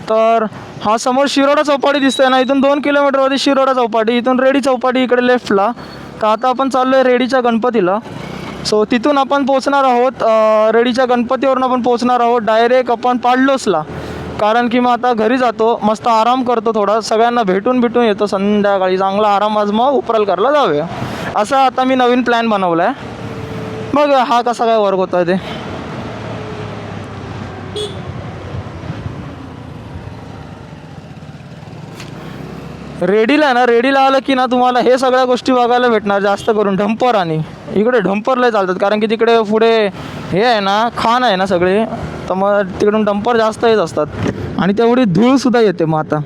तर हा समोर शिरोडा चौपाटी दिसतंय ना, इथून 2 किलोमीटरवरती शिरोडा चौपाटी, इथून रेडी चौपाटी इकडे लेफ्टला. तर आता आपण चाललो आहे रेडीच्या गणपतीला. सो तिथून आपण पोचणार आहोत, रेडीच्या गणपतीवरून आपण पोचणार आहोत डायरेक्ट आपण पाडलोसला. कारण की मग आता घरी जातो, मस्त आराम करतो, थोडा सगळ्यांना भेटून येतो संध्याकाळी, चांगला आराम. आज मग उपरल करायला जाऊया, असा आता मी नवीन प्लॅन बनवला आहे. मग हा कसा काय वर्क होता ते. रेडीला ना, रेडीला आलं की ना तुम्हाला हे सगळ्या गोष्टी बघायला भेटणार, जास्त करून डंपर. आणि इकडे डंपरला चालतात, कारण की तिकडे पुढे हे आहे ना, खान आहे ना सगळे, तर मग तिकडून डंपर जास्त येत असतात, आणि तेवढी धूळसुद्धा येते. मग आता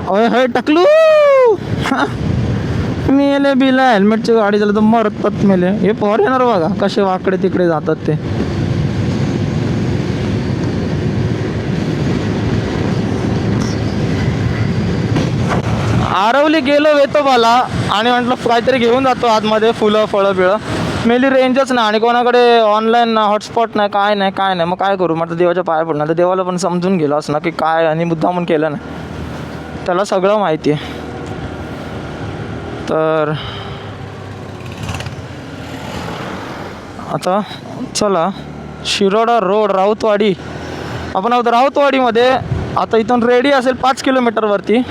अय हे टकलू मेले बिला, हेल्मेटची गाडी झालं तर मरतात मेले. हे फॉरेनर बघा कसे वाकडे तिकडे जातात ते. आरवली गेलो वेतोबाला आणि म्हटलं काहीतरी घेऊन जातो आतमध्ये, फुलं फळं बिळं. मेली रेंजच नाही आणि कोणाकडे ऑनलाईन हॉटस्पॉट नाही, काय नाही. मग काय करू, म्हटलं देवाच्या पाया पडणार. तर देवाला पण समजून गेलो असं ना की काय, आणि मुद्दामून केलं नाही, त्याला सगळं माहिती आहे. तर आता चला, शिरोडा रोड राऊतवाडी, आपण आहोत राऊतवाडीमध्ये. आता इथून रेडी असेल 5 किलोमीटरवरती,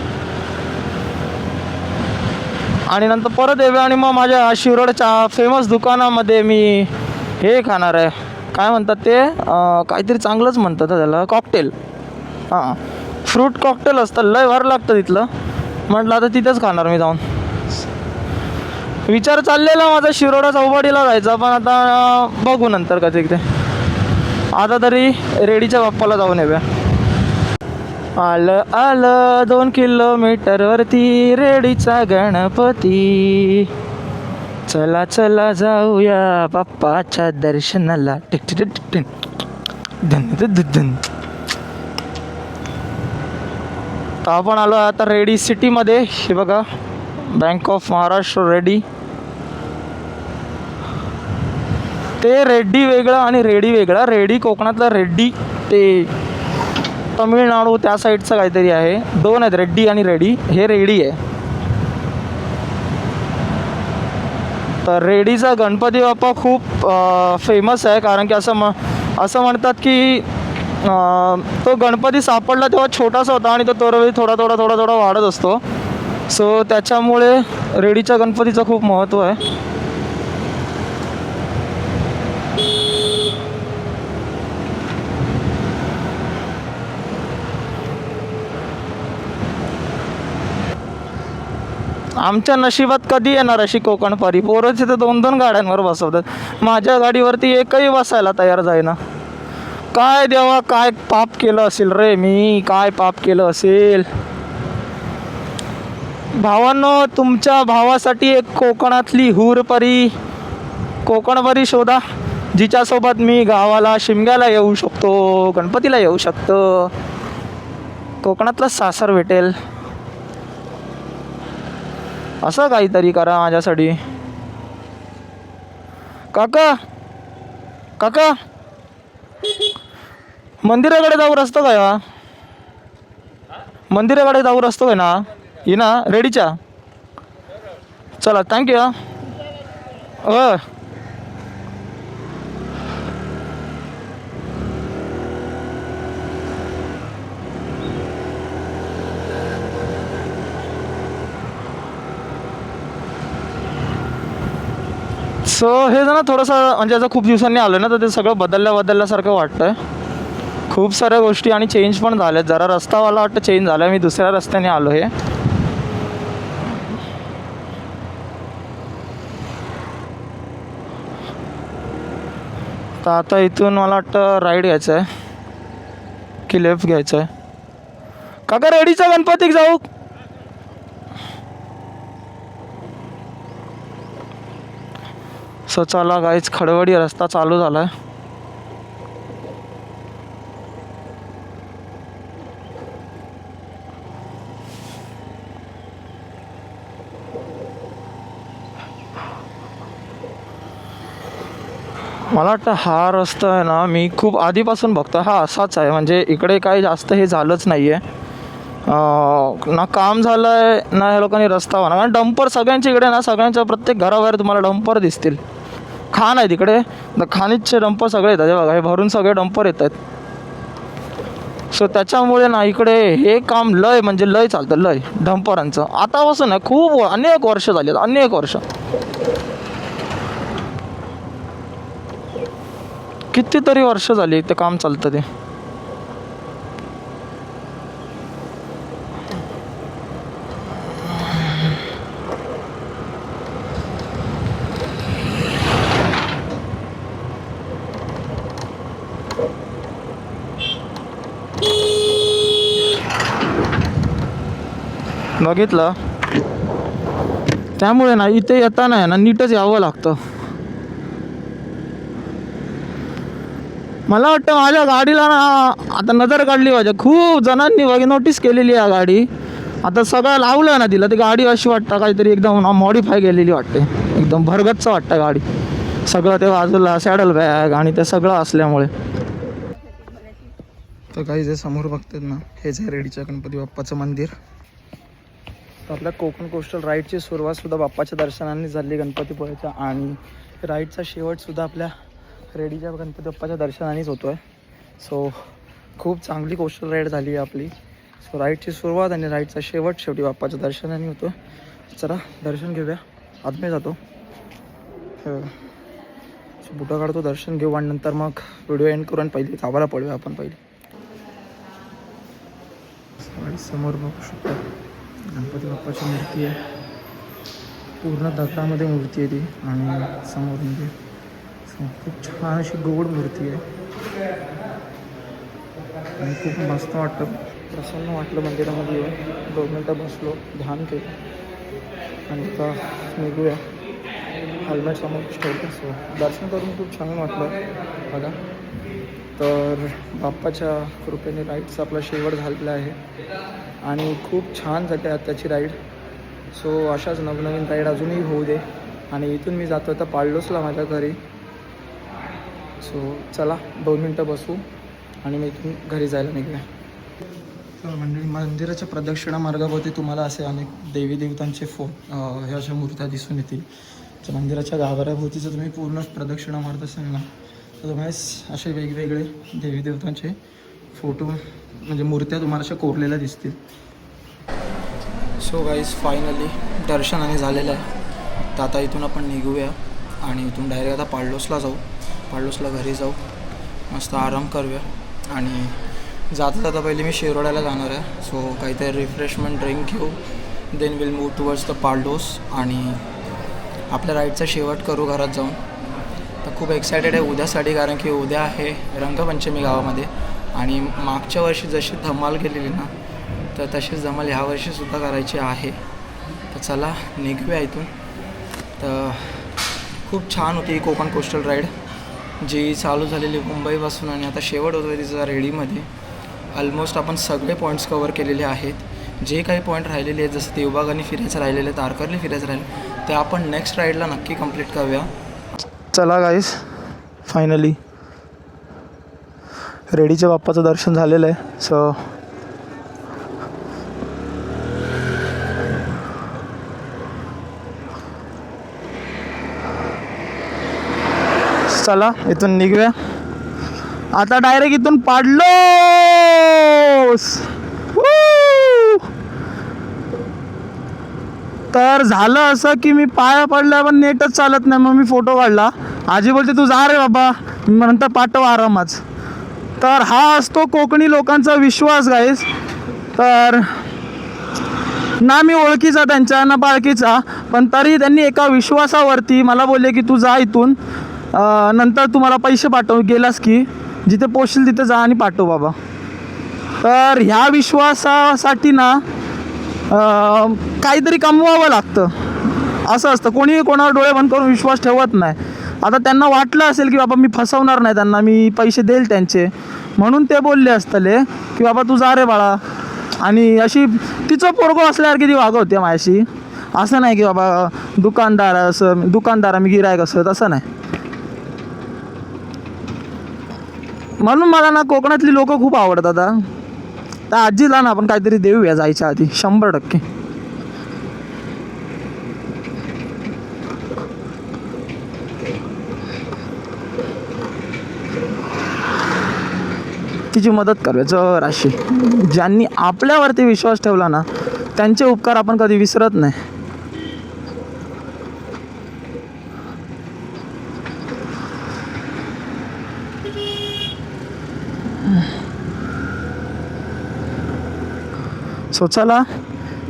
आणि नंतर परत येऊया. आणि मग माझ्या शिरोडच्या फेमस दुकानामध्ये मी हे खाणार आहे, काय म्हणतात ते, काहीतरी चांगलंच म्हणतात त्याला, कॉकटेल. हां, फ्रूट कॉकटेल असतं, लय भारी लागतं तिथलं. म्हटलं आता तिथंच खाणार मी जाऊन. विचार चाललेला माझा शिरोडा चौपाटीला जायचा, पण आता बघू नंतर कधी ते. आता तरी रेडीच्या बाप्पाला जाऊन येऊया. आलं 2 किलोमीटरवरती रेडीचा गणपती, चला चला जाऊया बाप्पाच्या दर्शनाला. तर आपण आलो आता रेडी सिटीमध्ये. हे बघा, बँक ऑफ महाराष्ट्र रेडी. ते रेड्डी वेगळं आणि रेडी वेगळा. रेडी कोकणातला, रेड्डी ते तमिळनाडू त्या साईडचं काहीतरी आहे. 2 आहेत, रेड्डी आणि रेडी. हे रेडी आहे. तर रेडीचा गणपती बाप्पा खूप फेमस आहे, कारण की असं म्हणतात की तो गणपती सापडला तेव्हा छोटासा होता आणि तो दरवेळी थोडा वाढत असतो. सो त्याच्यामुळे रेडीच्या गणपतीचं खूप महत्त्व आहे. आमच्या नशिबात कधी येणार अशी कोकण पारी. पोरं तिथे 2-2 गाड्यांवर बसवतात, माझ्या गाडीवरती एकही बसायला तयार जाईना. काय देवा, काय पाप केलं असेल रे मी, काय पाप केलं असेल. भावांनो, तुमच्या भावासाठी एक कोकणातली हूरपरी, कोकणपरी शोधा, जिच्यासोबत मी गावाला शिमग्याला येऊ शकतो, गणपतीला येऊ शकतो, कोकणातलं सासर भेटेल. असं काहीतरी करा माझ्यासाठी. काका मंदिराकडे जाऊ रस्तो काय, मंदिराकडे जाऊ रस्तो काय ना, ही ना रेडीच्या. चला थँक्यू हां. हो. सो हे जरा थोडंसं म्हणजे आता खूप दिवसांनी आलं ना, तर ते सगळं बदलल्यासारखं वाटतं आहे. खूप साऱ्या गोष्टी आणि चेंज पण झाल्यात. जरा रस्ता मला वाटतं चेंज झाला आहे. मी दुसऱ्या रस्त्याने आलो आहे. तर आता इथून मला वाटतं राईट घ्यायचं आहे की लेफ्ट घ्यायचं आहे. काका रेडीचा गणपतीक जाऊ. सो चला गाईच, खडवडी रस्ता चालू झाला आहे. मला वाटतं हा रस्ता आहे ना, मी खूप आधीपासून बघतो हा असाच आहे. म्हणजे इकडे काही जास्त हे झालंच नाही आहे ना, काम झालं आहे ना ह्या लोकांनी रस्ता बनवा. कारण डंपर सगळ्यांच्या इकडे ना, सगळ्यांच्या प्रत्येक घराबाहेर तुम्हाला डंपर दिसतील. खाण आहे तिकडे, तर खाणीचे डंपर सगळे येतात. हे बघा, हे भरून सगळे डंपर येत आहेत. सो त्याच्यामुळे ना इकडे हे काम लय म्हणजे लय चालतं, लय डंपरांचं. आतापासून नाही, खूप अनेक वर्ष झाली, अनेक वर्ष, कितीतरी वर्ष झाली ते काम चालतं ते. बघितलं, त्यामुळे ना इथे येताना आहे ना नीटच यावं लागतं. मला वाटतं माझ्या गाडीला ना आता नजर काढली पाहिजे. खूप जणांनी बघ नोटीस केलेली आहे गाडी. आता सगळं लावलं ना तिला, ती गाडी अशी वाटतं काहीतरी एकदम मॉडिफाय केलेली वाटते. एकदम भरगच्च वाटतं गाडी. सगळं ते बाजूला सॅडल बॅग आणि ते सगळं असल्यामुळे. तर काही जे समोर बघतात ना, हेच आहे रेडीच्या गणपती बाप्पाचं मंदिर. तर आपल्या कोकण कोस्टल राईडची सुरुवातसुद्धा बाप्पाच्या दर्शनाने झाली गणपतीपुळ्याच्या, आणि राईडचा शेवटसुद्धा आपल्या रेडीच्या गणपती बाप्पाच्या दर्शनानेच होतो आहे. सो खूप चांगली कोस्टल राईड झाली आहे आपली. सो राईडची सुरुवात आणि राईडचा शेवटी बाप्पाच्या दर्शनाने होतो. चला दर्शन घेऊया. आतमध्ये जातो, बुटा काढतो, दर्शन घेऊ आणि नंतर मग व्हिडिओ एंड करून पहिले गावाला पळूया आपण. पहिले समोर बघू शकता गणपती बाप्पाची मूर्ती आहे. पूर्ण दगडामध्ये मूर्ती आहे ती, आणि समोर म्हणजे खूप छान अशी गोड मूर्ती आहे आणि खूप मस्त वाटतं, प्रसन्न वाटलं मंदिरामध्ये येऊन. 2 मिनटं बसलो, ध्यान केलं आणि आता निघूया. हेल्मेट समोर ठेवतो. सो दर्शन करून खूप छान वाटलं बघा. तर बाप्पाच्या कृपेने राईडचा आपला शेवट झालेला आहे आणि खूप छान झाली आत्ताची राईड. सो अशाच नवनवीन राईड अजूनही होऊ दे. आणि इथून मी जातो आता पाळलोसला माझ्या घरी. सो चला 2 मिनटं बसू आणि मी इथून घरी जायला निघूया. तर मंडळी, मंदिराच्या प्रदक्षिणा मार्गावरती तुम्हाला असे अनेक देवी देवतांचे ह्या अशा मूर्त्या दिसून येतील. तर मंदिराच्या गाभाऱ्याभोवती जर तुम्ही पूर्ण प्रदक्षिणा मारत असाल ना, तर तुम्हाला असे वेगवेगळे देवी देवतांचे फोटो म्हणजे मूर्त्या तुम्हाला अशा कोरलेल्या दिसतील. सो गाईज, फायनली दर्शनाने झालेलं आहे. तर आता इथून आपण निघूया आणि इथून डायरेक्ट आता पाळलोसला जाऊ. पाळलोसला घरी जाऊ, मस्त आराम करूया. आणि जाता जाता पहिले मी शिरोड्याला जाणार आहे. सो काहीतरी रिफ्रेशमेंट ड्रिंक घेऊ, then will move towards the पाळलोस आणि आपल्या राईडचा शेवट करू घरात जाऊन. तर खूप एक्सायटेड आहे उद्यासाठी, कारण की उद्या आहे रंगपंचमी गावामध्ये. आणि मागच्या वर्षी जशी धमाल केलेली ना, तर तशीच धमाल ह्या वर्षीसुद्धा करायची आहे. तर चला निघूया इथून. तर खूप छान होती ही कोकण कोस्टल राईड जी चालू झालेली मुंबईपासून आणि आता शेवट होतो आहे तिचा रेडीमध्ये. ऑलमोस्ट आपण सगळे पॉईंट्स कवर केलेले आहेत. जे काही पॉईंट राहिलेले आहेत, जसं देवबागांनी फिरायचं राहिलेलं आहे, तारकर्ली फिरायचं राहिलं, ते आपण नेक्स्ट राईडला नक्की कंप्लीट करूया. चला गाईस, फायनली रेडीच्या बाप्पाचं दर्शन झालेलं आहे. सो चला इथून निघूया आता, डायरेक्ट इथून पाडलो. तर झालं असं की मी पाया पडल्या पण नेटच चालत नाही, मग मी फोटो काढला. आजी बोलते तू जा रे बाबा, नंतर पाठव आरामाच. तर हा असतो कोकणी लोकांचा विश्वास गाईस. तर ना मी ओळखीचा त्यांच्या ना बाळकीचा, पण तरी त्यांनी एका विश्वासावरती मला बोलले की तू जा इथून, नंतर तू मला पैसे पाठव, गेलास की जिथे पोचशील तिथे जा आणि पाठव बाबा. तर ह्या विश्वासासाठी ना काहीतरी कमवावं लागतं, असं असतं. कोणी कोणावर डोळे बंद करून विश्वास ठेवत नाही. आता त्यांना वाटलं असेल की बाबा मी फसवणार नाही त्यांना, मी पैसे देईल त्यांचे, म्हणून ते बोलले असतले की बाबा तू जा रे बाळा. आणि अशी तिचं पोरगो असल्यासारखी ती वागवते माझ्याशी. असं नाही की बाबा दुकानदार मी गिरायक असं, तसं नाही. म्हणून मला ना कोकणातली लोकं खूप आवडतात. तर आजीला ना आपण काहीतरी देऊया जायच्या आधी 100%. तिची मदत करूया जराशी. ज्यांनी आपल्यावरती विश्वास ठेवला ना त्यांचे उपकार आपण कधी विसरत नाही. सो चला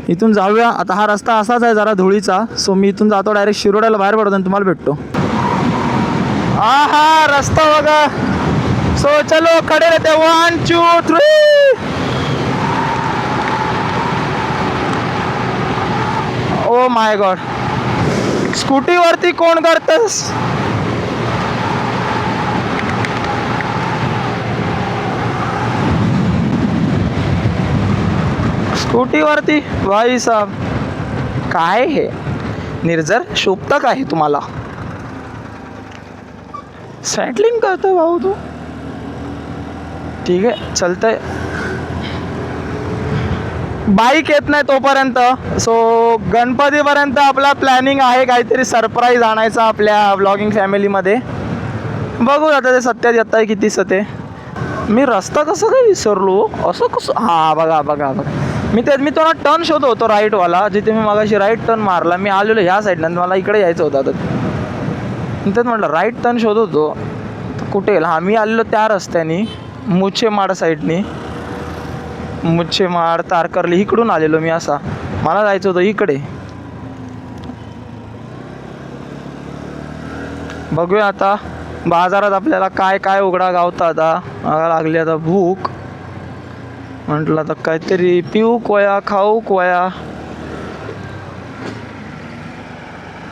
इथून जाऊया आता. हा रस्ता असाच आहे जरा धुळीचा. सो मी इथून जातो डायरेक्ट शिरोड्याला बाहेर पडतो आणि तुम्हाला भेटतो. हा रस्ता बघा. सो चलो खडे रहते, 1 2 3. ओ माय गॉड, स्कूटीवरती कोण करतस? स्कूटीवरती भाई साहब, काय हे निर्जर शोभतं का हे तुम्हाला? सॅटलिंग करतो भाऊ तू? ठीक आहे चलतंय. बाईक येत नाही तोपर्यंत. सो गणपतीपर्यंत आपला प्लॅनिंग आहे काहीतरी सरप्राईज आणायचा आपल्या व्लॉगिंग फॅमिलीमध्ये. बघू आता ते सत्यात येत आहे किती सते. मी रस्ता कसं काय विसरलो? असं कसं? हां बघा बघा बघा, मी थोडा टर्न शोधत होतो राईटवाला, जिथे मी मगाशी राईट टर्न मारला. मी आलेलो ह्या साईडनं, मला इकडे यायचं होतं. आता त्यात म्हटलं राईट टर्न शोधत होतो कुठे येईल. हां मी आलेलो त्या रस्त्याने, मुच्छेमाड साईडनी, मुच्छेमाड तारकर्ली इकडून आलेलो मी. असा मला जायचं होतं इकडे. बघूया आता बाजारात आपल्याला काय काय उघडा गावता. आता लागली आता भूक. म्हटलं आता काहीतरी पिऊ कोया खाऊ कोया.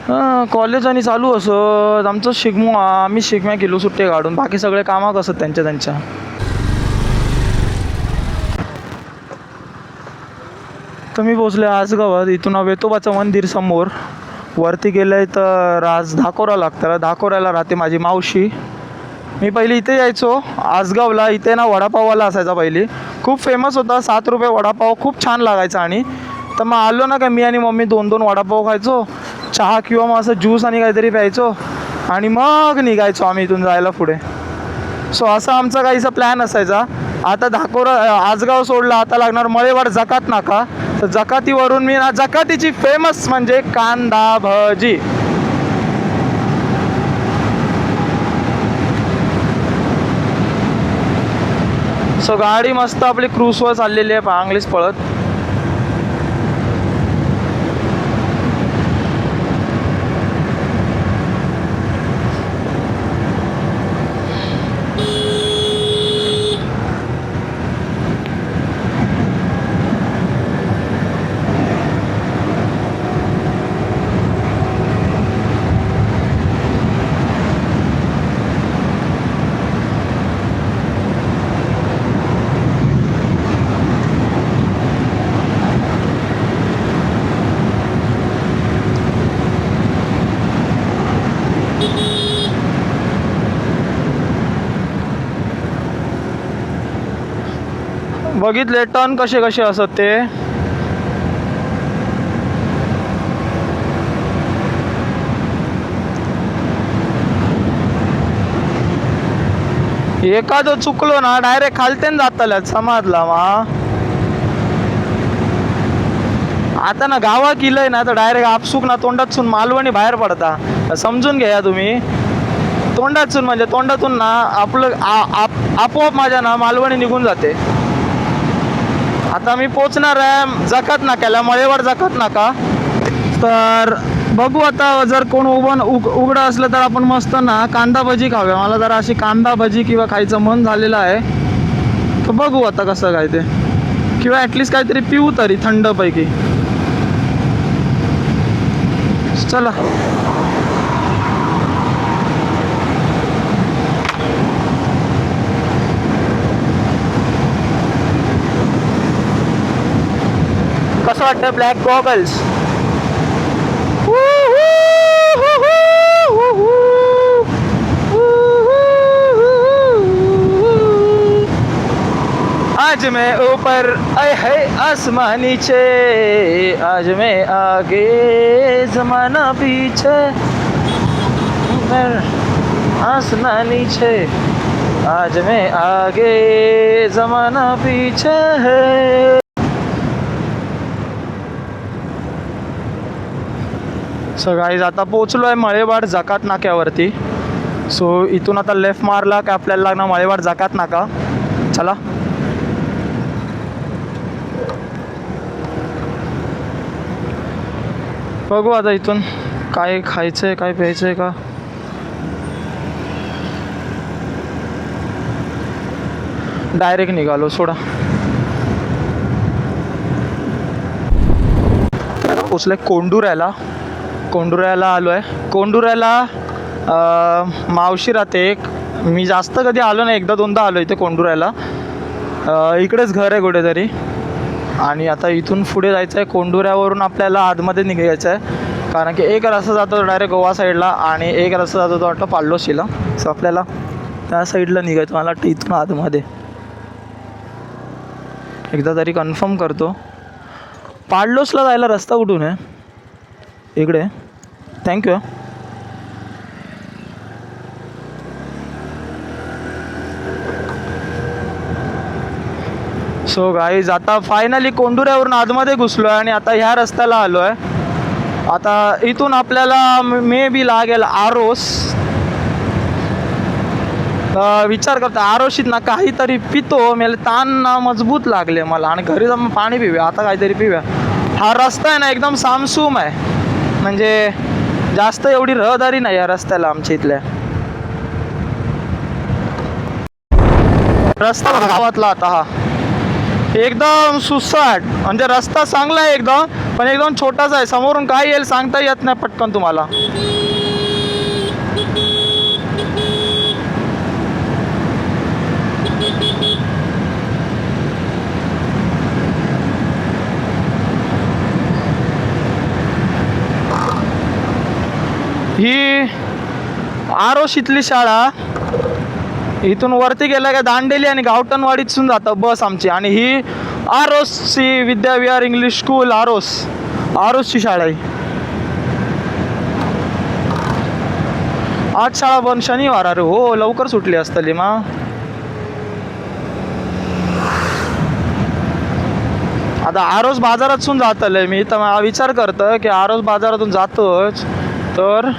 हां कॉलेज आणि चालू असत आमचं शिगमो. आम्ही शिगम्या केलो सुट्टे काढून, बाकी सगळे कामं कसं त्यांच्या. तर मी पोचले आजगावात. इथून वेतोबाचं मंदिर समोर वरती गेलं आहे तर आज धाकोरा लागतं. धाकोऱ्याला राहते माझी मावशी. मी पहिली इथे यायचो आजगावला. इथे ना वडापाववाला असायचा पहिली, खूप फेमस होता. 7 रुपये वडापाव खूप छान लागायचा. आणि तर मग आलो ना का मी आणि मम्मी 2-2 वडापाव खायचो, चहा किंवा मग असं ज्यूस आणि काहीतरी प्यायचो आणि मग निघायचो आम्ही इथून जायला पुढे. सो असा आमचा काहीसा प्लॅन असायचा. आता धाकोरा आजगाव सोडला, आता लागणार मळेवाड जकात नाका. तर जकातीवरून मी ना जकातीची फेमस म्हणजे कांदा भजी. सो गाडी मस्त आपली क्रूजवर चाललेली आहे पांगलीच पळत. बघितले टर्न कसे कसे असत ते. एखादं चुकलो ना डायरेक्ट खालतेन जातल्यात समाजला मा. आता ना गावा किलय ना तर डायरेक्ट आपसूक ना तोंडातून मालवणी बाहेर पडता. समजून घ्या तुम्ही. तोंडातून म्हणजे तोंडातून ना आपलं आपोआप माझ्या ना मालवणी निघून जाते. आता मी पोचणार आहे जकात नाक्याला, मळेवाड जकात नाका. तर बघू आता जर कोण उघडं असलं तर आपण मस्त ना कांदा भजी खाऊया. मला जरा अशी कांदा भजी किंवा खायचं मन झालेलं आहे. तर बघू आता कसं काय ते, किंवा ॲटलिस्ट काहीतरी पिऊ तरी थंडपैकी. चला कसं वाटतं ब्लॅक गॉगल्स. आज मैं ऊपर आए है आसमान नीचे, आज मैं आगे जमाना पीछे, आसमान नीचे, आज मैं आगे जमाना पीछे है. सो गाईज आता पोचलो आहे मळेवाड जकात नाक्यावरती. सो इथून आता लेफ्ट मारला की आपल्याला लागणार मळेवाड जकात नाका. चला बघू आता इथून काय खायचं आहे काय प्यायचं आहे का. डायरेक्ट निघालो सोडा. पोचलं कोंडुऱ्याला. कोंडुऱ्याला आलो आहे. कोंडुऱ्याला मावशी राहते एक. मी जास्त कधी आलो नाही, एकदा दोनदा आलो इथे कोंडुऱ्याला. इकडेच घर आहे कुठेतरी. आणि आता इथून पुढे जायचं आहे. कोंडुऱ्यावरून आपल्याला आतमध्ये निघायचं आहे, कारण की एक रस्ता जातो डायरेक्ट गोवा साईडला आणि एक रस्ता जातो तो वाटतं पाल्लोशीला. सो आपल्याला त्या साईडला निघायचं. मला वाटतं इथून आतमध्ये एकदा तरी कन्फर्म करतो. पाल्लोसला जायला रस्ता कुठून आहे? इकडे. थँक्यू. सो गाईज आता फायनली कोंडुऱ्यावरून आतमध्ये घुसलो आहे आणि आता ह्या रस्त्याला आलो आहे. आता इथून आपल्याला मे बी लागेल आरोस. विचार करतो आरोशीत ना काहीतरी पितो. मला ताण ना मजबूत लागले मला आणि घरी जाऊन पाणी पिऊया. आता काहीतरी पिऊया. हा रस्ता आहे ना एकदम सामसूम आहे, म्हणजे जास्त एवढी रहदारी नाही या रस्त्याला आमच्या इथल्या. रस्ता गावातला आता हा एकदम सुसाट, म्हणजे रस्ता चांगला आहे एकदम, पण एकदम छोटासा आहे. समोरून काय येईल सांगता येत नाही पटकन तुम्हाला. ही आरोशीतली शाळा. इथून वरती गेला का दांडेली आणि गावठणवाडीतून जातं बस आमची. आणि ही आरोसची विद्याविहार इंग्लिश स्कूल आरोसची शाळा आहे. आज शाळा बंद शनिवार. अरे हो लवकर सुटली असतली मा. आता आरोस बाजारातून जातलंय मी. तर विचार करतं की आरोस बाजारातून जातोच तर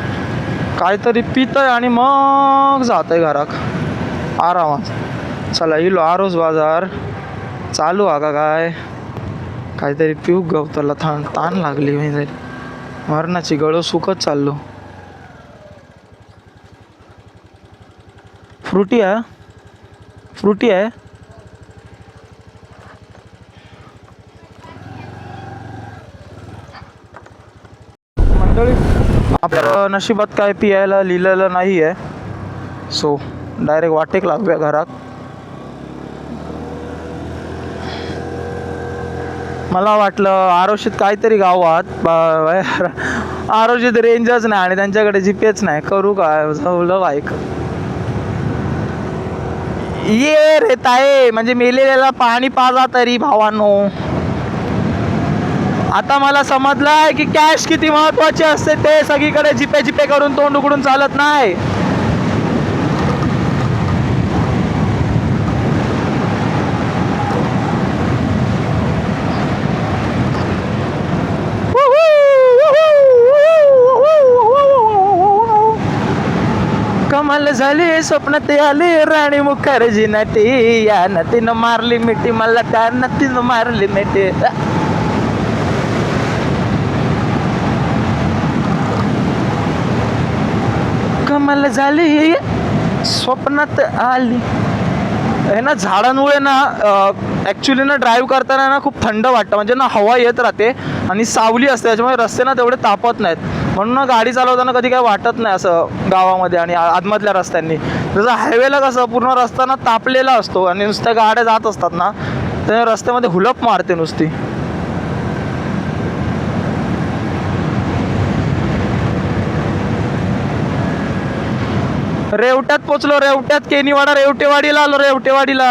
काहीतरी पितंय आणि मग जातंय घराक आरामात. चला इलो आरोस बाजार चालू हा का काय. काहीतरी पिऊ गवताला ताण लागली म्हणजे मरणाची गळं सुकत चाललो. फ्रुटी आहे. मंडळी आपल्या नशिबात काय पियायला लिहिलेलं नाही आहे. सो डायरेक्ट वाटेक लागूया घरात. मला वाटलं आरोशीत काहीतरी गावात आरोशीत रेंजच नाही आणि त्यांच्याकडे जीपीएस नाही. करू काय जाऊलं बाईक. ये रे ताये म्हणजे मेलेल्याला पाणी पाजा तरी भावांनो. आता मला समजलं आहे की कॅश किती महत्वाची असते ते. सगळीकडे जिपे करून तोंड उघडून चालत नाही. कमाल झाली स्वप्नात आली राणी मुखर्जी नटी या नटीनं मारली मिठी मला त्या नटीनं मारली मिठी कमाल झाली स्वप्नात आली हे ना झाडांमुळे ना ॲक्च्युली ना ड्राईव्ह करताना ना खूप थंड वाटतं म्हणजे ना हवा येत राहते आणि सावली असते त्याच्यामुळे रस्ते ना तेवढे तापत नाहीत म्हणून ना गाडी चालवताना कधी काय वाटत नाही असं गावामध्ये आणि आतमधल्या रस्त्यांनी जसं हायवेला कसं पूर्ण रस्ता ना तापलेला असतो आणि नुसत्या गाड्या जात असतात ना त्या रस्त्यामध्ये हुलप मारते नुसती रेवट्यात पोचलो रेवट्यात केनीवाडा रेवटेवाडीला आलो रेवटेवाडीला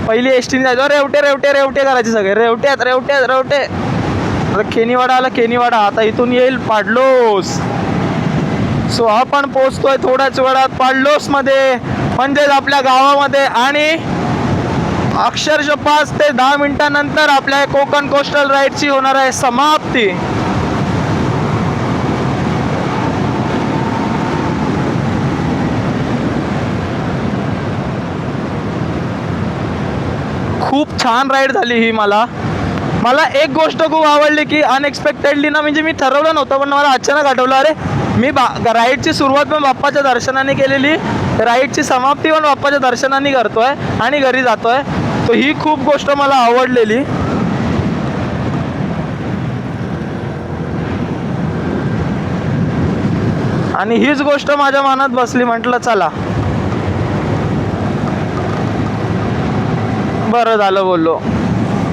पहिली एसटीने जायचो रेवटे रेवटे रेवटे करायचे सगळे रेवट्यात रेवट्यात रेवटे आता केनीवाडा आला केनीवाडा आता इथून येईल पाडलोस सो आपण पोचतोय थोड्याच वेळात पाडलोसमध्ये म्हणजेच आपल्या गावामध्ये आणि अक्षरशः 5 ते 10 मिनिटांनंतर आपल्या कोकण कोस्टल राईडची होणार आहे समाप्ती खूप छान राईड झाली ही मला एक गोष्ट खूप आवडली की अनएक्सपेक्टेडली ना म्हणजे मी ठरवलं नव्हतं पण मला अचानक आठवलं अरे मी राईडची सुरुवात पण बाप्पाच्या दर्शनाने केलेली राईडची समाप्ती पण बाप्पाच्या दर्शनाने करतोय आणि घरी जातोय तर ही खूप गोष्ट मला आवडलेली आणि हीच गोष्ट माझ्या मनात बसली म्हटलं चला बरं झालं बोललो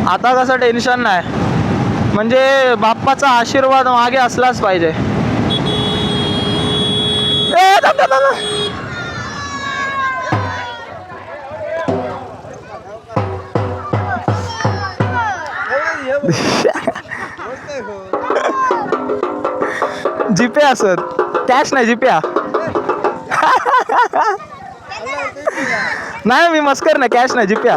आता कसं टेन्शन नाही म्हणजे बाप्पाचा आशीर्वाद मागे असलाच पाहिजे जीपे असत कॅश नाही जीपे नाही मी मस्कर नाही कॅश नाही जीपे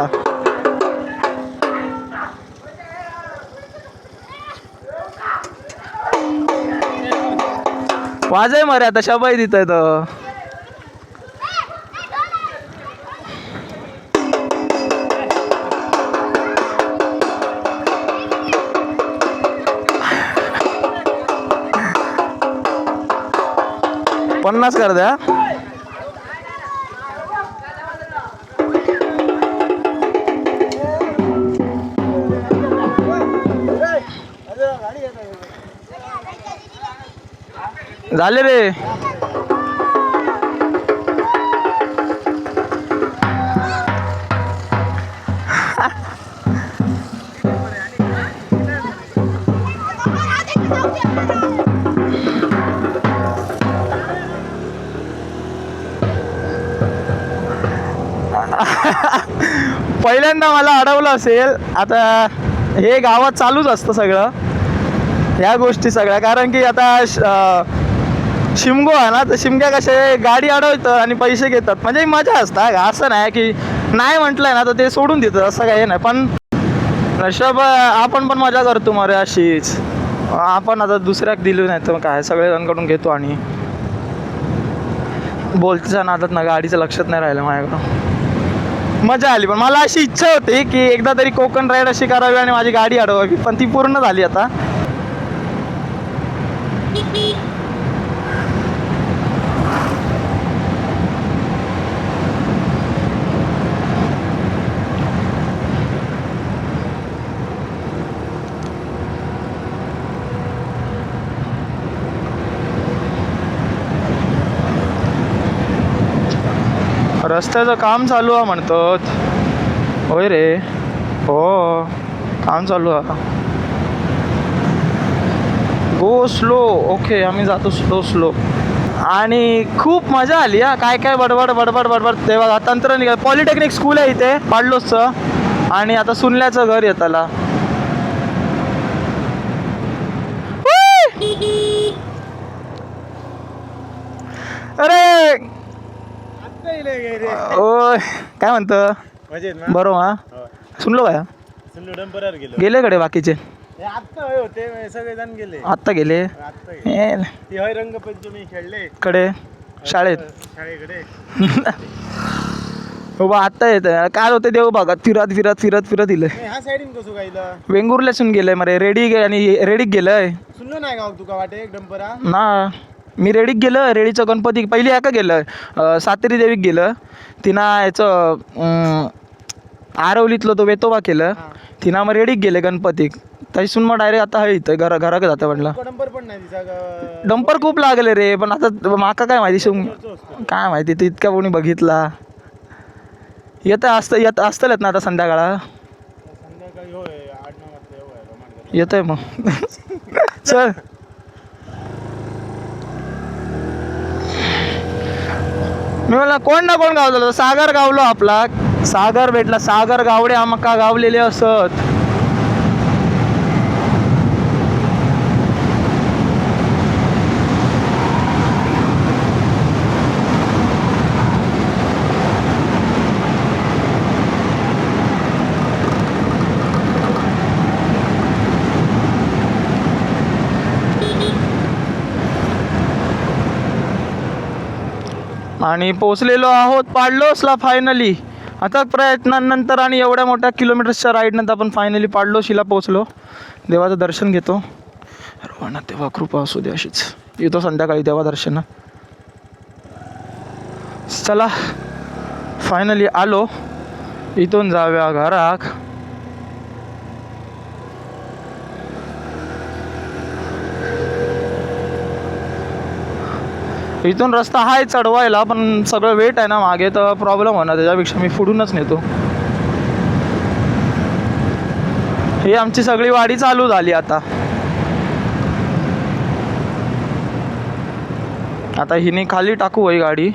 वाजय मरे आता शबाई देत आहे तर पन्नास कर द्या झाले रे पहिल्यांदा मला अडवलं असेल आता हे गावात चालूच असतं सगळं ह्या गोष्टी सगळ्या कारण की आता शिमगो आहे ना तर शिमग्या कसे गाडी अडवतात आणि पैसे घेतात म्हणजे मजा असतं असं नाही की नाही म्हटलंय ना तर ते सोडून देतात असं काही नाही पण ऋषभ आपण पण मजा करतो मरे अशीच आपण आता दुसऱ्याक दिली नाही तर काय सगळेजणांकडून घेतो आणि बोलतीच्या नादात ना गाडीचं लक्षात नाही राहिलं माझ्याकडं मजा आली पण मला अशी इच्छा होती की एकदा तरी कोकण राईड अशी करावी आणि माझी गाडी अडवावी पण ती पूर्ण झाली आता रस्त्याचं काम चालू आहे म्हणतात होय रे हो काम चालू आहे गो स्लो ओके आम्ही जातो स्लो आणि खूप मजा आली हा काय काय बडबड तेव्हा तंत्र निघाल पॉलिटेक्निक स्कूल आहे इथे पाडलोसचं आणि आता सुनल्याचं घर येताला अरे ओय काय म्हणतं बरोबर हा सुनलो काय गेले कडे बाकीचे सगळेजण गेले आत्ता गेले रंगपंचमी खेळले कडे शाळेत शाळेकडे हो बा आता येतं काय होतं देऊ बघा फिरत फिरत फिरत फिरत दिलं ह्या साईडीन कसो गायला वेंगुर्ल्यासून गेलंय मरे रेडीक गेलंय सुनलो नाही गाव तुका वाटे डंपरा ना मी रेडीक गेलं रेडीचं गणपती पहिली एका गेलं सातेरी देवीक गेलं तिनं याचं आरवलीतलं तो वेतोबा केलं तिनं मग रेडीक गेले गणपतीक तैसून मग डायरेक्ट आता हय इथं घराकडे जातं म्हटलं डंपर पण नाही तिचा डंपर खूप लागले रे पण आता माका काय माहिती काय माहिती तू इतका कोणी बघितला येत असतलच ना आता संध्याकाळा संध्याकाळी होय 8-9 वाजता येत आहे मग चल मी म्हणलं कोण ना कोण गावलं सागर गावलो आपला सागर भेटला सागर गावडे आमका गावलेले असत आणि पोचलेलो आहोत पाडलोसला फायनली आता प्रयत्नांनंतर आणि एवढ्या मोठ्या किलोमीटर्सच्या राईडनंतर आपण फायनली पाडलोशीला पोचलो देवाचं दर्शन घेतो सर्वांना तेव्हा कृपा असू दे अशीच येतो संध्याकाळी देवा दर्शन चला फायनली आलो इथून जाऊया घराक इथून रस्ता आहे चढवायला पण सगळं वेट आहे ना मागे तर प्रॉब्लेम होणार त्याच्यापेक्षा मी पुढूनच नेतो ही आमची सगळी वाडी चालू झाली आता हिने खाली टाकू ही गाडी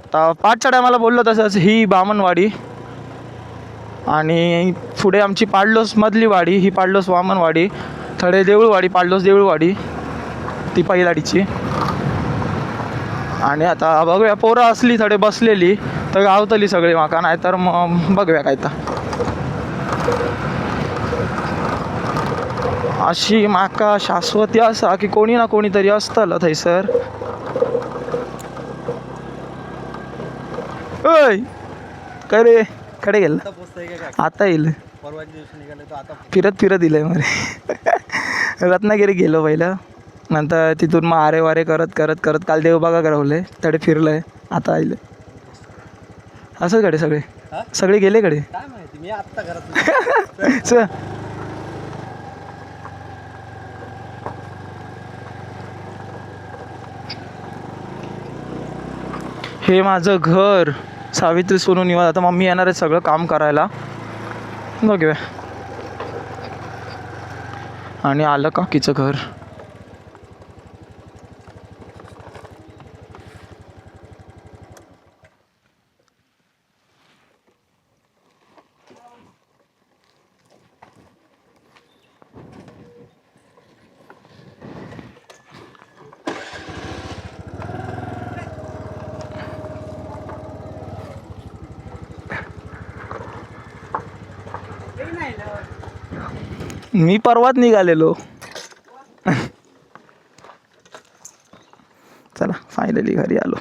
आता 5 चढ्या मला बोललो तसंच ही बामणवाडी आणि पुढे आमची पाडलोस मधली वाडी ही पाडलोस वामनवाडी थडे देऊळवाडी पाडलोस देऊळवाडी ती पहिलाडीची आणि आता बघूया पोरं असली थोडे बसलेली तर गावतली सगळी माका नाही तर मग बघूया काय तर अशी माका शाश्वती असा की कोणी ना कोणीतरी असतलं थंयसर ओय काय रे कडे गेलं आता येईल फिरत फिरत येईल मरे रत्नागिरी गेलो पहिलं नंतर तिथून मग आरे वारे करत करत करत काल देवबागा करवले तडे फिरलंय आता आले असंच कडे सगळे गेले कडे मी आत्ता घरात हे माझं घर सावित्री सोनू निवास आता मम्मी येणार आहे सगळं काम करायला बघूया आणि आलं काकीचं घर मी परवाच निघालेलो चला फायनली घरी आलो